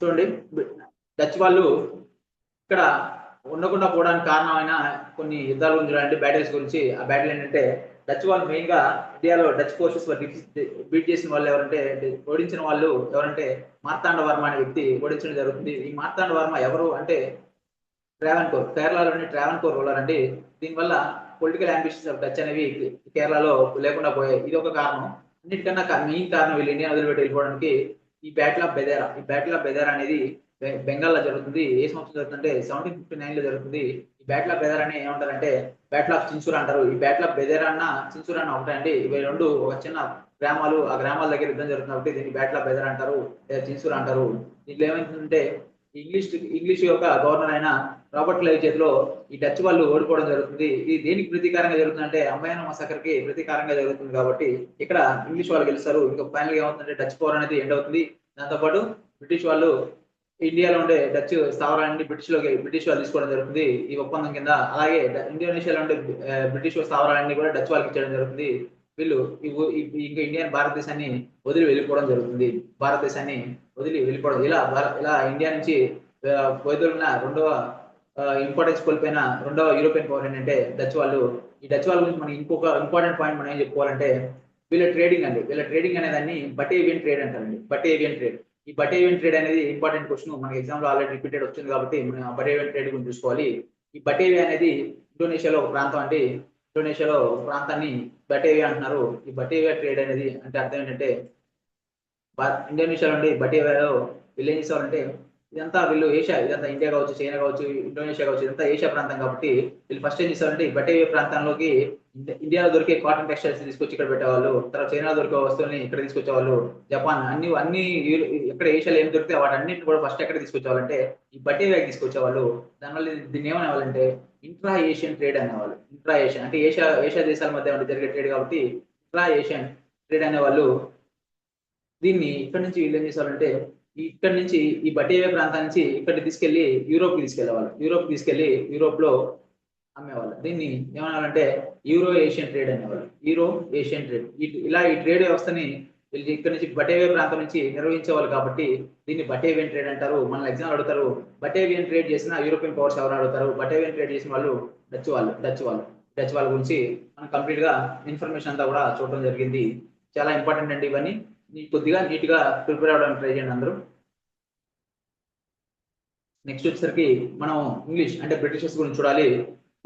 చూడండి, డచ్ వాళ్ళు ఇక్కడ ఉండకుండా పోవడానికి కారణమైన కొన్ని యుద్ధాల గురించి చూడండి, బ్యాటిల్స్ గురించి. ఆ బ్యాటిల్ ఏంటంటే డచ్ వాళ్ళు మెయిన్ గా ఇండియాలో డచ్ ఫోర్సెస్ బీట్ చేసిన వాళ్ళు ఎవరంటే, ఓడించిన వాళ్ళు ఎవరంటే మార్తాండ వర్మ అనే వ్యక్తి ఓడించడం జరుగుతుంది. ఈ మార్తాండ వర్మ ఎవరు అంటే ట్రావెన్కోర్, కేరళలోని ట్రావెన్కోర్ రూలర్ అండి. దీనివల్ల పొలిటికల్ అంబిషన్స్ ఆఫ్ డచ్ అనేవి కేరళలో లేకుండా పోయాయి. ఇది ఒక కారణం. అన్నిటికన్నా మెయిన్ కారణం వీళ్ళు ఇండియా వదిలిపెట్టి వెళ్ళిపోవడానికి ఈ బ్యాటిల్ ఆఫ్ బెదేరా అనేది బెంగాల్ లో జరుగుతుంది. ఏ సంవత్సరం జరుగుతుందంటే 1759 లో జరుగుతుంది. ఈ బ్యాటిల్ ఆఫ్ బెదేరా అని ఏమంటారంటే బ్యాటిల్ ఆఫ్ చిన్సూర్ అంటారు. ఈ బ్యాటిల్ ఆఫ్ బెదేరా అన్న చిన్సూర్ అన్న ఒకటే అండి. ఇవి రెండు ఒక చిన్న గ్రామాలు, ఆ గ్రామాల దగ్గర యుద్ధం జరుగుతుంది కాబట్టి దీన్ని బ్యాటిల్ ఆఫ్ బెదేరా అంటారు లేదా చిన్సూర్ అంటారు. దీంట్లో ఏమైందంటే ఇంగ్లీష్ యొక్క గవర్నర్ అయిన రాబర్ట్ క్లైవ్ చేతిలో ఈ డచ్ వాళ్ళు ఓడిపోవడం జరుగుతుంది. ఇది దేనికి ప్రతీకారంగా జరుగుతుంది అంటే అంబయానో మసాకర్ కి ప్రతీకారంగా జరుగుతుంది. కాబట్టి ఇక్కడ ఇంగ్లీష్ వాళ్ళు గెలుస్తారు. ఇంకా ఫైనల్ గా ఏమవుతుందంటే డచ్ పవర్ అనేది ఎండ్ అవుతుంది. దాంతోపాటు బ్రిటిష్ వాళ్ళు ఇండియాలో ఉండే డచ్ స్థావరాన్ని బ్రిటిష్ వాళ్ళు తీసుకోవడం జరుగుతుంది ఈ ఒప్పందం కింద. అలాగే ఇండోనేషియాలో ఉండే బ్రిటిష్ స్థావరాన్ని కూడా డచ్ వాళ్ళకి ఇచ్చడం జరుగుతుంది. వీళ్ళు ఇంకా ఇండియన్ భారతదేశాన్ని వదిలి వెళ్ళిపోవడం జరుగుతుంది. భారతదేశాన్ని వదిలి వెళ్ళిపోవడం ఇలా ఇండియా నుంచి వదిలిన రెండవ ఇంపార్టెన్స్ కోల్పోయిన రెండవ యూరోపియన్ పవర్ ఏంటంటే డచ్ వాళ్ళు. ఈ డచ్ వాళ్ళ గురించి మనకి ఇంకొక ఇంపార్టెంట్ పాయింట్ మనం ఏం చెప్పుకోవాలంటే వీళ్ళ ట్రేడింగ్ అనే దాన్ని బటేవియన్ ట్రేడ్ అంటారండి. బటేవియన్ ట్రేడ్. ఈ బటేవియన్ ట్రేడ్ అనేది ఇంపార్టెంట్ క్వశ్చన్ మనకి ఎగ్జామ్ లో ఆల్రెడీ రిపీటెడ్ వచ్చింది కాబట్టి మనం బటేవియన్ ట్రేడ్ గురించి చూసుకోవాలి. ఈ బటేవియా అనేది ఇండోనేషియాలో ఒక ప్రాంతం అండి. ఇండోనేషియాలో ఒక ప్రాంతాన్ని బటేవియా అంటున్నారు. ఈ బటేవియా ట్రేడ్ అనేది అంటే అర్థం ఏంటంటే ఇండోనేషియా నుండి బటేవియాలో వీళ్ళు ఏం చేసేవారంటే ఇదంతా ఇండియా కావచ్చు, చైనా కావచ్చు, ఇండోనేషియా కావచ్చు, ఇదంతా ఏషియా ప్రాంతం కాబట్టి వీళ్ళు ఫస్ట్ ఏం చేసేవారంటే ఈ బటేవియా ప్రాంతంలోకి ఇండియాలో దొరికే కాటన్ టెక్స్టైల్స్ తీసుకొచ్చి ఇక్కడ పెట్టేవాళ్ళు. తర్వాత చైనాలో దొరికే వస్తువుల్ని ఇక్కడ తీసుకొచ్చేవాళ్ళు. జపాన్ అన్ని ఎక్కడ ఏషియాలో ఏం దొరికితే వాటన్నింటిని కూడా ఫస్ట్ ఎక్కడ తీసుకొచ్చేవాళ్ళంటే ఈ బటేవియాకి తీసుకొచ్చేవాళ్ళు. దానివల్ల దీన్ని ఏమనేవాళ్ళంటే ఇంట్రా ఏషియన్ ట్రేడ్ అనేవాళ్ళు. ఇంట్రా ఏషియన్ అంటే ఏషియా దేశాల మధ్య జరిగే ట్రేడ్ కాబట్టి ఇంట్రా ఏషియన్ ట్రేడ్ అనేవాళ్ళు. దీన్ని ఇక్కడ నుంచి వీళ్ళు ఏం చేసేవాళ్ళంటే ఇక్కడ నుంచి ఈ బటేవియా ప్రాంతం నుంచి ఇక్కడికి తీసుకెళ్లి యూరోప్కి తీసుకెళ్లేవాళ్ళు. యూరోప్ లో అమ్మేవాళ్ళు. దీన్ని ఏమనాలంటే యూరో ఏషియన్ ట్రేడ్ అనేవాళ్ళు. Euro Asian trade. ఇలా ఈ ట్రేడ్ వ్యవస్థని వీళ్ళు ఇక్కడ నుంచి బటేవియా ప్రాంతం నుంచి నిర్వహించేవాళ్ళు కాబట్టి దీన్ని బటేవియన్ ట్రేడ్ అంటారు. మన ఎగ్జామ్ అడుగుతారు బటేవియన్ ట్రేడ్ చేసిన యూరోపియన్ పవర్స్ ఎవరు అడుగుతారు. బటేవియన్ ట్రేడ్ చేసిన వాళ్ళు డచ్ వాళ్ళ గురించి మనం కంప్లీట్ గా ఇన్ఫర్మేషన్ అంతా కూడా చూడడం జరిగింది. చాలా ఇంపార్టెంట్ అండి ఇవన్నీ. కొద్దిగా నీట్ గా ప్రిపేర్ అవ్వడానికి ట్రై చేయండి అందరూ. నెక్స్ట్ వచ్చేసరికి మనం ఇంగ్లీష్ అంటే బ్రిటిషర్స్ గురించి చూడాలి.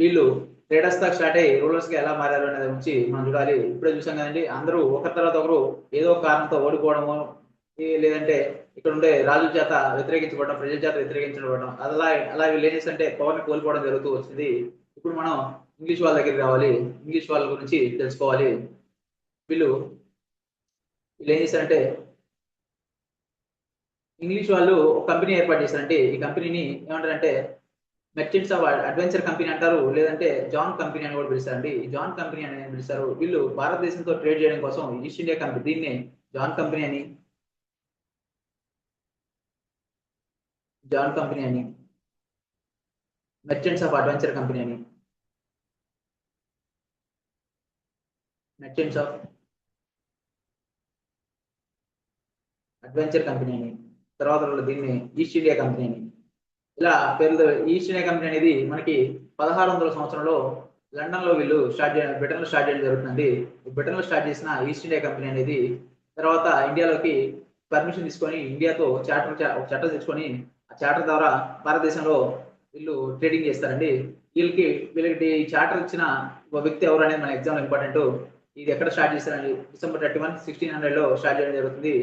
వీళ్ళు ట్రేడర్స్ గా స్టార్ట్ అయ్యి రూలర్స్ గా ఎలా మారారు అనేది గురించి మనం చూడాలి. ఇప్పుడే చూసాం కదండి, అందరూ ఒకరి తర్వాత ఒకరు ఏదో ఒక కారణంతో ఓడిపోవడము, లేదంటే ఇక్కడ ఉండే రాజుల చేత వ్యతిరేకించబడడం, ప్రజల చేత వ్యతిరేకించబడడం, అలా వీళ్ళు ఏం చేస్తుంటే పవర్ ని కోల్పోవడం జరుగుతూ వచ్చింది. ఇప్పుడు మనం ఇంగ్లీష్ వాళ్ళ దగ్గరికి రావాలి. ఇంగ్లీష్ వాళ్ళ గురించి తెలుసుకోవాలి. వీళ్ళు ఏం చేశారంటే ఇంగ్లీష్ వాళ్ళు ఒక కంపెనీ ఏర్పాటు చేశారంటే ఈ కంపెనీని ఏమంటారంటే మెర్చెంట్స్ ఆఫ్ అడ్వెంచర్ కంపెనీ అంటారు, లేదంటే జాన్ కంపెనీ అని కూడా పిలుస్తారండి. ఈ జాన్ కంపెనీ అని పిలుస్తారు. వీళ్ళు భారతదేశంతో ట్రేడ్ చేయడం కోసం ఈస్ట్ ఇండియా కంపెనీ, దీన్నే జాన్ కంపెనీ అని మెర్చెంట్స్ ఆఫ్ అడ్వెంచర్ కంపెనీ అని మెర్చెంట్స్ ఆఫ్ అడ్వెంచర్ కంపెనీ అని, తర్వాత దీన్ని ఈస్ట్ ఇండియా కంపెనీ అని ఇలా పేర్లు. ఈస్ట్ ఇండియా కంపెనీ అనేది మనకి 1600 సంవత్సరంలో లండన్ లో వీళ్ళు బ్రిటన్ లో స్టార్ట్ చేయడం జరుగుతుంది. బ్రిటన్ లో స్టార్ట్ చేసిన ఈస్ట్ ఇండియా కంపెనీ అనేది తర్వాత ఇండియాలోకి పర్మిషన్ తీసుకొని ఇండియాతో చట్టం తెచ్చుకొని ఆ చార్టర్ ద్వారా భారతదేశంలో వీళ్ళు ట్రేడింగ్ చేస్తారండి. వీళ్ళకి చార్టర్ ఇచ్చిన వ్యక్తి ఎవరు అనేది మన ఎగ్జామ్ ఇంపార్టెంట్. ఇది ఎక్కడ స్టార్ట్ చేస్తారండి? December 31, 1600 లో స్టార్ట్ చేయడం జరుగుతుంది.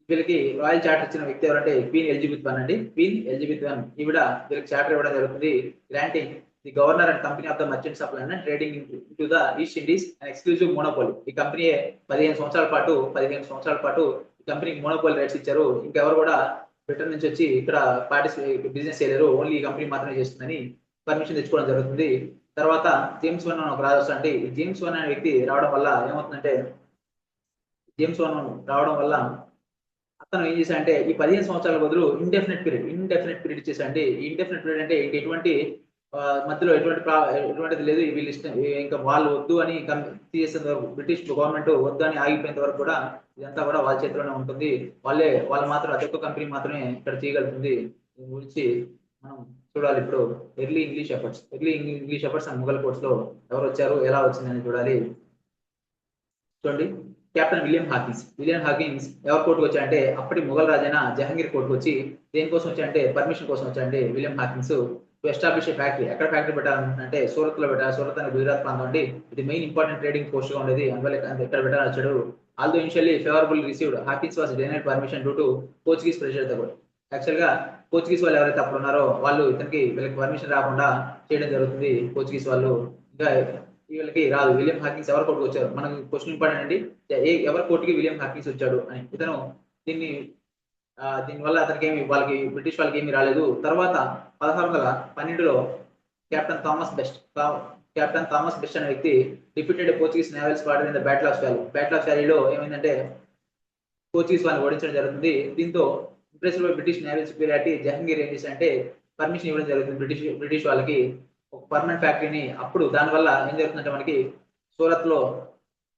వీళ్ళకి రాయల్ చార్టర్ ఇచ్చిన వ్యక్తి ఎవరంటే క్వీన్ ఎలిజబెత్ I అండి. క్వీన్ ఎలిజబెత్ I ఈవిడ వీళ్ళకి చార్టర్ ఇవ్వడం జరుగుతుంది. Granting the governor and company of the merchants of London trading to the east Indies and exclusive monopoly. ఈ కంపెనీ 15 సంవత్సరాల పాటు ఈ కంపెనీకి మోనోపోలీ రైట్స్ ఇచ్చారు. ఇంకెవరు కూడా బ్రిటన్ నుంచి వచ్చి ఇక్కడ బిజినెస్ చేయలేరు, ఓన్లీ ఈ కంపెనీ మాత్రమే చేస్తుందని పర్మిషన్ తెచ్చుకోవడం జరుగుతుంది. తర్వాత జేమ్స్ వన్ ఒక రాజు వస్తారండి. జేమ్స్ వన్ అనే వ్యక్తి రావడం వల్ల ఏమవుతుందంటే అతను ఏం చేశాడంటే ఈ 15 సంవత్సరాల బదులు ఇండెఫినెట్ పీరియడ్ ఇచ్చేసాడండి. ఈ ఇండెఫినెట్ పీరియడ్ అంటే ఎటువంటి మధ్యలో ఎటువంటిది లేదు. వీళ్ళు ఇష్టం ఇంకా వాళ్ళు వద్దు అని తీసేసేంత వరకు, బ్రిటిష్ గవర్నమెంట్ వద్దు అని ఆగిపోయేంత వరకు కూడా ఇదంతా కూడా వాళ్ళ చేతిలోనే ఉంటుంది. వాళ్ళు మాత్రం అదొక కంపెనీ మాత్రమే ఇక్కడ చేయగలుగుతుంది. దీని గురించి మనం చూడాలి. ఇప్పుడు early English efforts and Mughal courts లో ఎవరు వచ్చారు, ఎలా వచ్చిందని చూడాలి. చూడండి, కెప్టెన్ విలియం హాకిన్స్ ఎవరి కోర్టుకు వచ్చాయంటే అప్పటి ముఘల్ రాజైన జహంగీర్ కోర్టుకు వచ్చి దేనికోసం వచ్చాయంటే పర్మిషన్ కోసం వచ్చాయండి. William Hawkins to establish A factory. ఎక్కడ ఫ్యాక్టరీ పెట్టాలంటే సూరత్ లో పెట్టాలి. సూరత్ అనేది గుజరాత్ ప్రాంతం అండి. ఇది మెయిన్ ఇంపార్టెంట్ ట్రేడింగ్ పోస్ట్ గా ఉండేది. అందువల్ల ఎక్కడ పెట్టాలని వచ్చాడు. Although initially favourable received, Hawkins was denied permission due to Portuguese pressure. Actual గా పోర్చుగీస్ వాళ్ళు ఎవరైతే అప్పుడు ఉన్నారో వాళ్ళు వీళ్ళకి పర్మిషన్ రాకుండా చేయడం జరుగుతుంది. పోర్చుగీస్ వాళ్ళు ఇంకా వీళ్ళకి రాదు. విలియం హాకిన్స్ ఎవరి కోర్టుకు వచ్చారు? మనకు క్వశ్చన్ ఇంపార్టెంట్ అండి. ఎవరి కోర్టుకి విలియం హాకిన్స్ వచ్చాడు అని. ఇతను దీనివల్ల వాళ్ళకి బ్రిటిష్ వాళ్ళకి ఏమీ రాలేదు. తర్వాత 1612లో కెప్టెన్ థామస్ బెస్ట్ అనే వ్యక్తి defeated Portuguese naval squadron in the battle of వ్యాలీలో ఏమైందంటే పోర్చుగీస్ వాళ్ళని ఓడించడం జరుగుతుంది. దీంతో impressed by British naval superiority Jahangir ఏం చేశారంటే పర్మిషన్ ఇవ్వడం జరుగుతుంది బ్రిటిష్ వాళ్ళకి ఒక పర్మనెంట్ ఫ్యాక్టరీని. అప్పుడు దానివల్ల ఏం జరుగుతుందంటే మనకి సూరత్ లో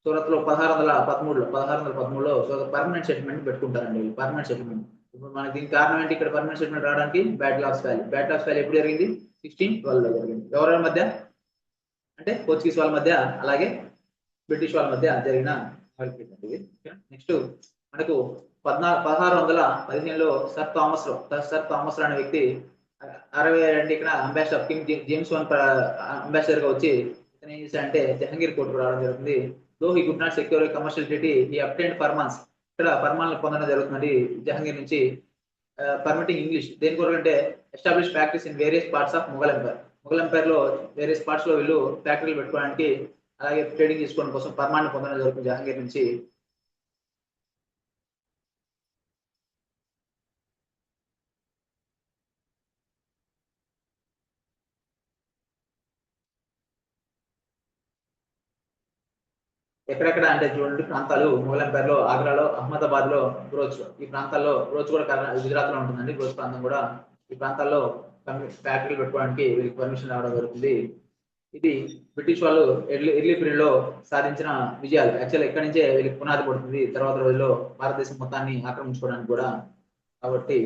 1613లో పర్మనెంట్ సెటిల్మెంట్ పెట్టుకుంటారండి. Permanent settlement. ఇప్పుడు మనకి దీనికి కారణం ఏంటి? ఇక్కడ పర్మనెంట్ సెటిల్మెంట్ రావడానికి battle of Swally. Battle of Swally ఎప్పుడు జరిగింది? 1612లో జరిగింది. ఎవరి మధ్య అంటే పోర్చుగీస్ వాళ్ళ మధ్య, అలాగే బ్రిటిష్ వాళ్ళ మధ్య జరిగిన ఇది. నెక్స్ట్ మనకు 1615లో సర్ థామస్ అనే వ్యక్తి 62 ఇక్కడ ambassador of king James one ambassador గా వచ్చి ఇతను ఏం చేశాడంటే జహంగీర్ కోర్టుకు రావడం జరుగుతుంది. Though he could not secure commercial treaty he obtained farmans. ఇక్కడ ఫర్మాన్లు పొందడం జరుగుతుంది జహంగీర్ నుంచి. పర్మిటింగ్ ఇంగ్లీష్ దేని కొరకు అంటే establish factories in various parts of Mughal empire లో వేరియస్ పార్ట్స్ లో వీళ్ళు ఫ్యాక్టరీలు పెట్టుకోవడానికి, అలాగే ట్రేడింగ్ చేసుకోవడం కోసం పర్మాన్ని పొందడం జరుగుతుంది జహంగీర్ నుంచి. ఎక్కడెక్కడ అంటే చూడండి ప్రాంతాలు మొఘల్ ఎంపైర్ లో ఆగ్రాలో, అహ్మదాబాద్ లో, బ్రోచ్ లో. ఈ ప్రాంతాల్లో బ్రోచ్ కూడా గుజరాత్ లో ఉంటుందండి. బ్రోచ్ ప్రాంతం కూడా ఈ ప్రాంతాల్లో ఫ్యాక్టరీలు పెట్టుకోవడానికి వీళ్ళకి పర్మిషన్ రావడం జరుగుతుంది. ఇది బ్రిటిష్ వాళ్ళు ఎర్లీ పీరియడ్ లో సాధించిన విజయాలు. యాక్చువల్ ఎక్కడి నుంచే వీళ్ళకి పునాది పడుతుంది తర్వాత రోజుల్లో భారతదేశం మొత్తాన్ని ఆక్రమించుకోవడానికి కూడా. కాబట్టి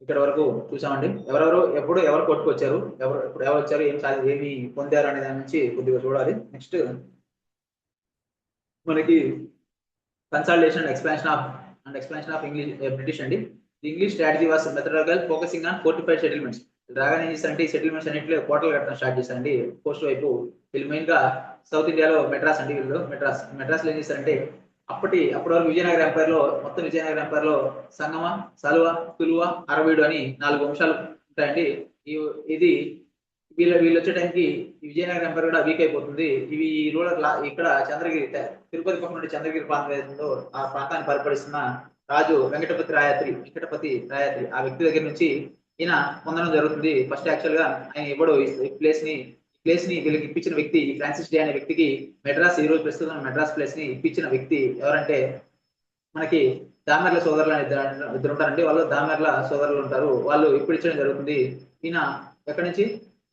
ఇక్కడ వరకు చూసామండి. ఎవరు కొట్టుకొచ్చారు, ఎవరు వచ్చారు, ఏమి పొందారు అనే దాని నుంచి కొద్దిగా చూడాలి. నెక్స్ట్ మనకి consultation and expansion of English British అండి. The English strategy was methodological focusing on fortified settlements. రాగానే ఏం చేస్తారంటే ఈ సెటిల్మెంట్స్ అన్నింటిలో కోటలు కట్టడం స్టార్ట్ చేశారండి. కోస్ట్ వైపు వీళ్ళు మెయిన్ గా సౌత్ ఇండియాలో మెడ్రాస్ అండి. వీళ్ళు మెడ్రాస్ లో ఏం చేస్తారంటే అప్పటి వరకు విజయనగర ఎంపైర్ లో, మొత్తం విజయనగర ఎంపైర్ లో సంగమ, సలువ, తులువ, అరవీడు అని 4 వంశాలు ఉంటాయండి. ఇది వీళ్ళు వచ్చే టైంకి విజయనగర ఎంపైర్ కూడా వీక్ అయిపోతుంది. ఇవి రూరల్ ఇక్కడ చంద్రగిరి, తిరుపతి పక్కన నుండి చంద్రగిరి ప్రాంతం ఏదో ఆ ప్రాంతాన్ని పరిపాలిస్తున్న రాజు వెంకటపతి రాయత్రి ఆ వ్యక్తి దగ్గర నుంచి ఈయన పొందడం జరుగుతుంది. ఫస్ట్ యాక్చువల్ గా ఆయన ఎవడో ఈ ప్లేస్ ని వీళ్ళకి ఇప్పించిన వ్యక్తి ఫ్రాన్సిస్ డే అనే వ్యక్తికి మెడ్రాస్, ఈ రోజు ప్రస్తుతం మెడ్రాస్ ప్లేస్ ని ఇప్పించిన వ్యక్తి ఎవరంటే మనకి దామెర్ల సోదరులు అని ఇద్దరు ఉంటారండి. వాళ్ళు దామెర్ల సోదరులు ఉంటారు. వాళ్ళు ఇప్పుడు ఇచ్చడం జరుగుతుంది. ఈయన ఎక్కడి నుంచి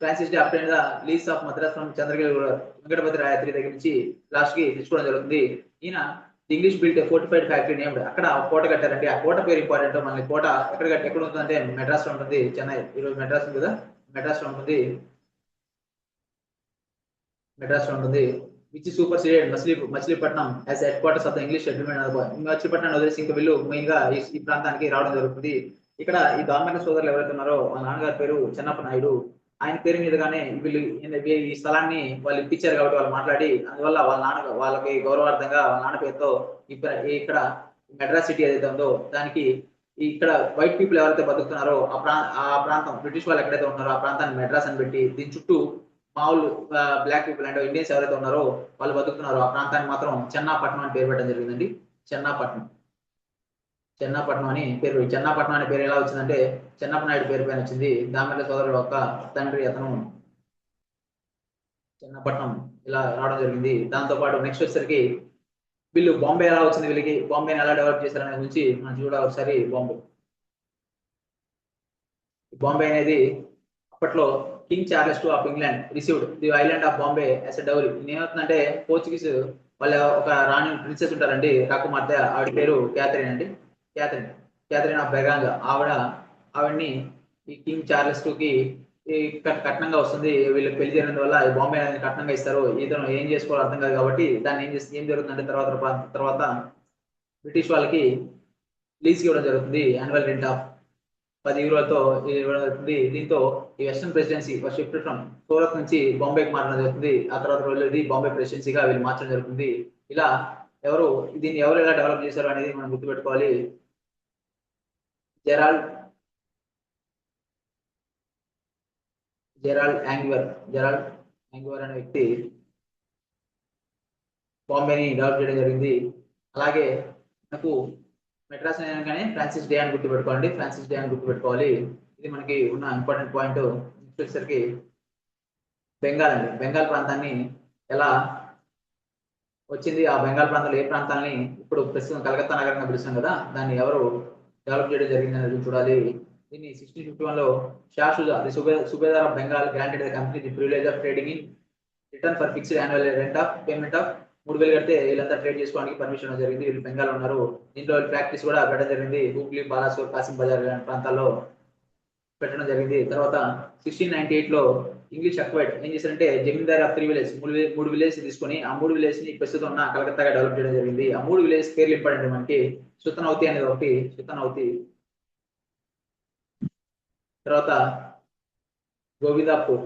Francis Day obtained the lease of Madras from Chandragiri Venkatapati రాయత్రి దగ్గర నుంచి లాస్ట్ కి తెచ్చుకోవడం జరుగుతుంది. ఈయన English built fortified factory named. అక్కడ కోట కట్టారండి. ఆ కోట పేరు ఇంపార్టెంట్. మనకి కోట ఎక్కడ ఉంటుందంటే మెడ్రాస్ లో ఉంటుంది. చెన్నై, ఈరోజు మెడ్రాస్ ఉంది కదా, మెడ్రాస్ లో ఉంటుంది. Which superseded Machilipatnam as headquarters of the English settlement. Machilipatnam వదిలేసి ఇంకా వీళ్ళు మెయిన్ గా ఈ ప్రాంతానికి రావడం జరుగుతుంది. ఇక్కడ ఈ దామెర్ల సోదరులు ఎవరైతే ఉన్నారో వాళ్ళ నాన్నగారి పేరు చెన్నప్ప నాయుడు. ఆయన పేరు మీదుగానే వీళ్ళు ఈ స్థలాన్ని వాళ్ళు ఇప్పించారు కాబట్టి వాళ్ళు మాట్లాడి, అందువల్ల వాళ్ళకి గౌరవార్థంగా వాళ్ళ నాన్న పేరుతో ఇక్కడ మెడ్రాస్ సిటీ ఏదైతే ఉందో దానికి ఇక్కడ వైట్ పీపుల్ ఎవరైతే బతుకుతున్నారో ఆ ప్రాంతం, బ్రిటిష్ వాళ్ళు ఎక్కడైతే ఉన్నారో ఆ ప్రాంతాన్ని మెడ్రాస్ అని పెట్టి, దీని చుట్టూ మామూలు బ్లాక్ పీపుల్ అంటే ఇండియన్స్ ఎవరైతే ఉన్నారో వాళ్ళు బతుకుతున్నారో ఆ ప్రాంతాన్ని మాత్రం చెన్నాపట్నం అని పేరు పెట్టడం జరిగిందండి. చెన్నాపట్నం అని పేరు. చెన్నాపట్నం అనే పేరు ఎలా వచ్చిందంటే చెన్నప్ప నాయుడు పేరు పైన వచ్చింది. దామెర్ల సోదరుడు యొక్క తండ్రి అతను చెన్నపట్నం ఇలా రావడం జరిగింది. దాంతో పాటు నెక్స్ట్ వచ్చేసరికి వీళ్ళు బాంబే ఎలా వచ్చింది, వీళ్ళకి బాంబేని ఎలా డెవలప్ చేశారనే గురించి మనం చూడాలి ఒకసారి. బాంబే అనేది అప్పట్లో king Charles II of England received the island of Bombay as a dowry. ఏమవుతుందంటే పోర్చుగీస్ వాళ్ళ ఒక రాణి ప్రిన్సెస్ ఉంటారండి, రాకుమార్తె. ఆవిడ పేరు క్యాథరిన్ అండి. Catherine of Braganza. ఆవిడ్ని ఈ కింగ్ చార్లెస్ II ఈ కట్నంగా వస్తుంది. వీళ్ళకి పెళ్లి జరిగిన వల్ల ఈ బాంబే అనేది కట్నంగా ఇస్తారు. ఇతను ఏం చేసుకోవాలో అర్థం కాదు కాబట్టి దాన్ని ఏం జరుగుతుందంటే తర్వాత బ్రిటిష్ వాళ్ళకి లీజ్ ఇవ్వడం జరుగుతుంది. యాన్యువల్ రెంట్ ఆఫ్ 10 యూరోలతో ఇవ్వడం జరుగుతుంది. దీంతో ఈ western presidency shift from Surat నుంచి బాంబేకి మారడం జరుగుతుంది. ఆ తర్వాత రోజుల్లో ఇది బాంబే ప్రెసిడెన్సీగా వీళ్ళు మార్చడం జరుగుతుంది. ఇలా దీన్ని ఎవరు ఎలా డెవలప్ చేశారు అనేది మనం గుర్తుపెట్టుకోవాలి. జెరాల్డ్ యాంగ్వర్ అనే వ్యక్తి బాంబేని డెవలప్ చేయడం జరిగింది. అలాగే నాకు మెడ్రాస్ అనగానే ఫ్రాన్సిస్ డే అని గుర్తుపెట్టుకోవాలి. ఇది మనకి ఉన్న ఇంపార్టెంట్ పాయింట్. నెక్స్ట్ వచ్చేసరికి బెంగాల్ అండి. బెంగాల్ ప్రాంతాన్ని ఎలా వచ్చింది, ఆ బెంగాల్ ప్రాంతంలో ఏ ప్రాంతాన్ని ఇప్పుడు ప్రస్తుతం కలకత్తా నగరంగా పిలుస్తాం కదా, దాన్ని ఎవరు డెవలప్ చేయడం జరిగింది అనేది చూడాలి. దీన్ని 1651 లో Shah Shuja the subedar of Bengal granted the company the privilege of trading in return for fixed annual rent of payment of 3000 కడితే వీళ్ళంతా ట్రేడ్ చేసుకోవడానికి పర్మిషన్ జరిగింది. వీళ్ళు బెంగాల్ ఉన్నారు. దీంట్లో ప్రాక్టీస్ కూడా పెట్టడం జరిగింది. హూగ్లీ, బాలాసోర్, కాసిం బజార్ లాంటి ప్రాంతాల్లో పెట్టడం జరిగింది. తర్వాత 1698 లో ఇంగ్లీష్ అక్వైడ్ ఏం చేశారంటే జమీందార్ ఆఫ్ 3 విలేజ్, మూడు విలేజ్ తీసుకొని ఆ 3 విలేజ్ ని ప్రస్తుతం ఉన్న కలకత్తాగా డెవలప్ చేయడం జరిగింది. ఆ 3 విలేజ్ పేర్లు ఇంపార్టెంట్ మనకి. సుతనౌతి అనేది ఒకటి, సుతనౌతి. తర్వాత గోవిందాపూర్,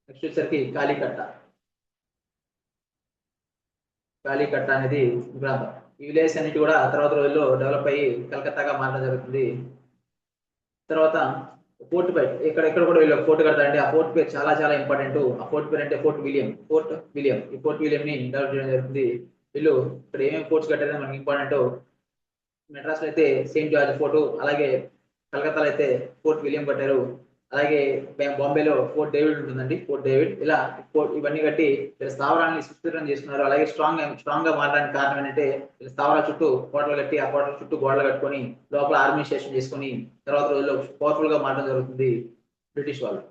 నెక్స్ట్ వచ్చేసరికి కాళీకట్ట అనేది ప్రాంతం. ఈ విలేజ్ అన్నిటి కూడా తర్వాత రోజుల్లో డెవలప్ అయ్యి కలకత్తాగా మారడం జరుగుతుంది. తర్వాత ఫోర్ట్ పై ఇక్కడ కూడా వీళ్ళు ఫోర్ట్ కడతారండి. ఆ ఫోర్ట్ పేరు చాలా చాలా ఇంపార్టెంట్. ఆ ఫోర్ట్ పేరు అంటే ఫోర్ట్ విలియం. ఈ ఫోర్ట్ విలియం ని డెవలప్ చేయడం జరుగుతుంది. వీళ్ళు ఇక్కడ ఏమేమి ఫోర్ట్స్ కట్టారని మనకి ఇంపార్టెంట్. మెడ్రాస్ లో అయితే సెయింట్ జార్జ్ ఫోర్ట్, అలాగే కలకత్తాలో అయితే ఫోర్ట్ విలియం కట్టారు. అలాగే బాంబేలో ఫోర్ట్ డేవిడ్ ఉంటుందండి, ఫోర్ట్ డేవిడ్. ఇలా ఇవన్నీ కట్టి వీళ్ళ స్థావరాన్ని సుస్థిరం చేస్తున్నారు. అలాగే స్ట్రాంగ్ గా మారడానికి కారణం ఏంటంటే వీళ్ళ స్థావరాల చుట్టూ కోటలు కట్టి, ఆ కోటల చుట్టూ గోడలు కట్టుకొని లోపల ఆర్మీ స్టేషన్ చేసుకొని తర్వాత రోజుల్లో పవర్ఫుల్ గా మారడం జరుగుతుంది బ్రిటిష్ వాళ్ళు.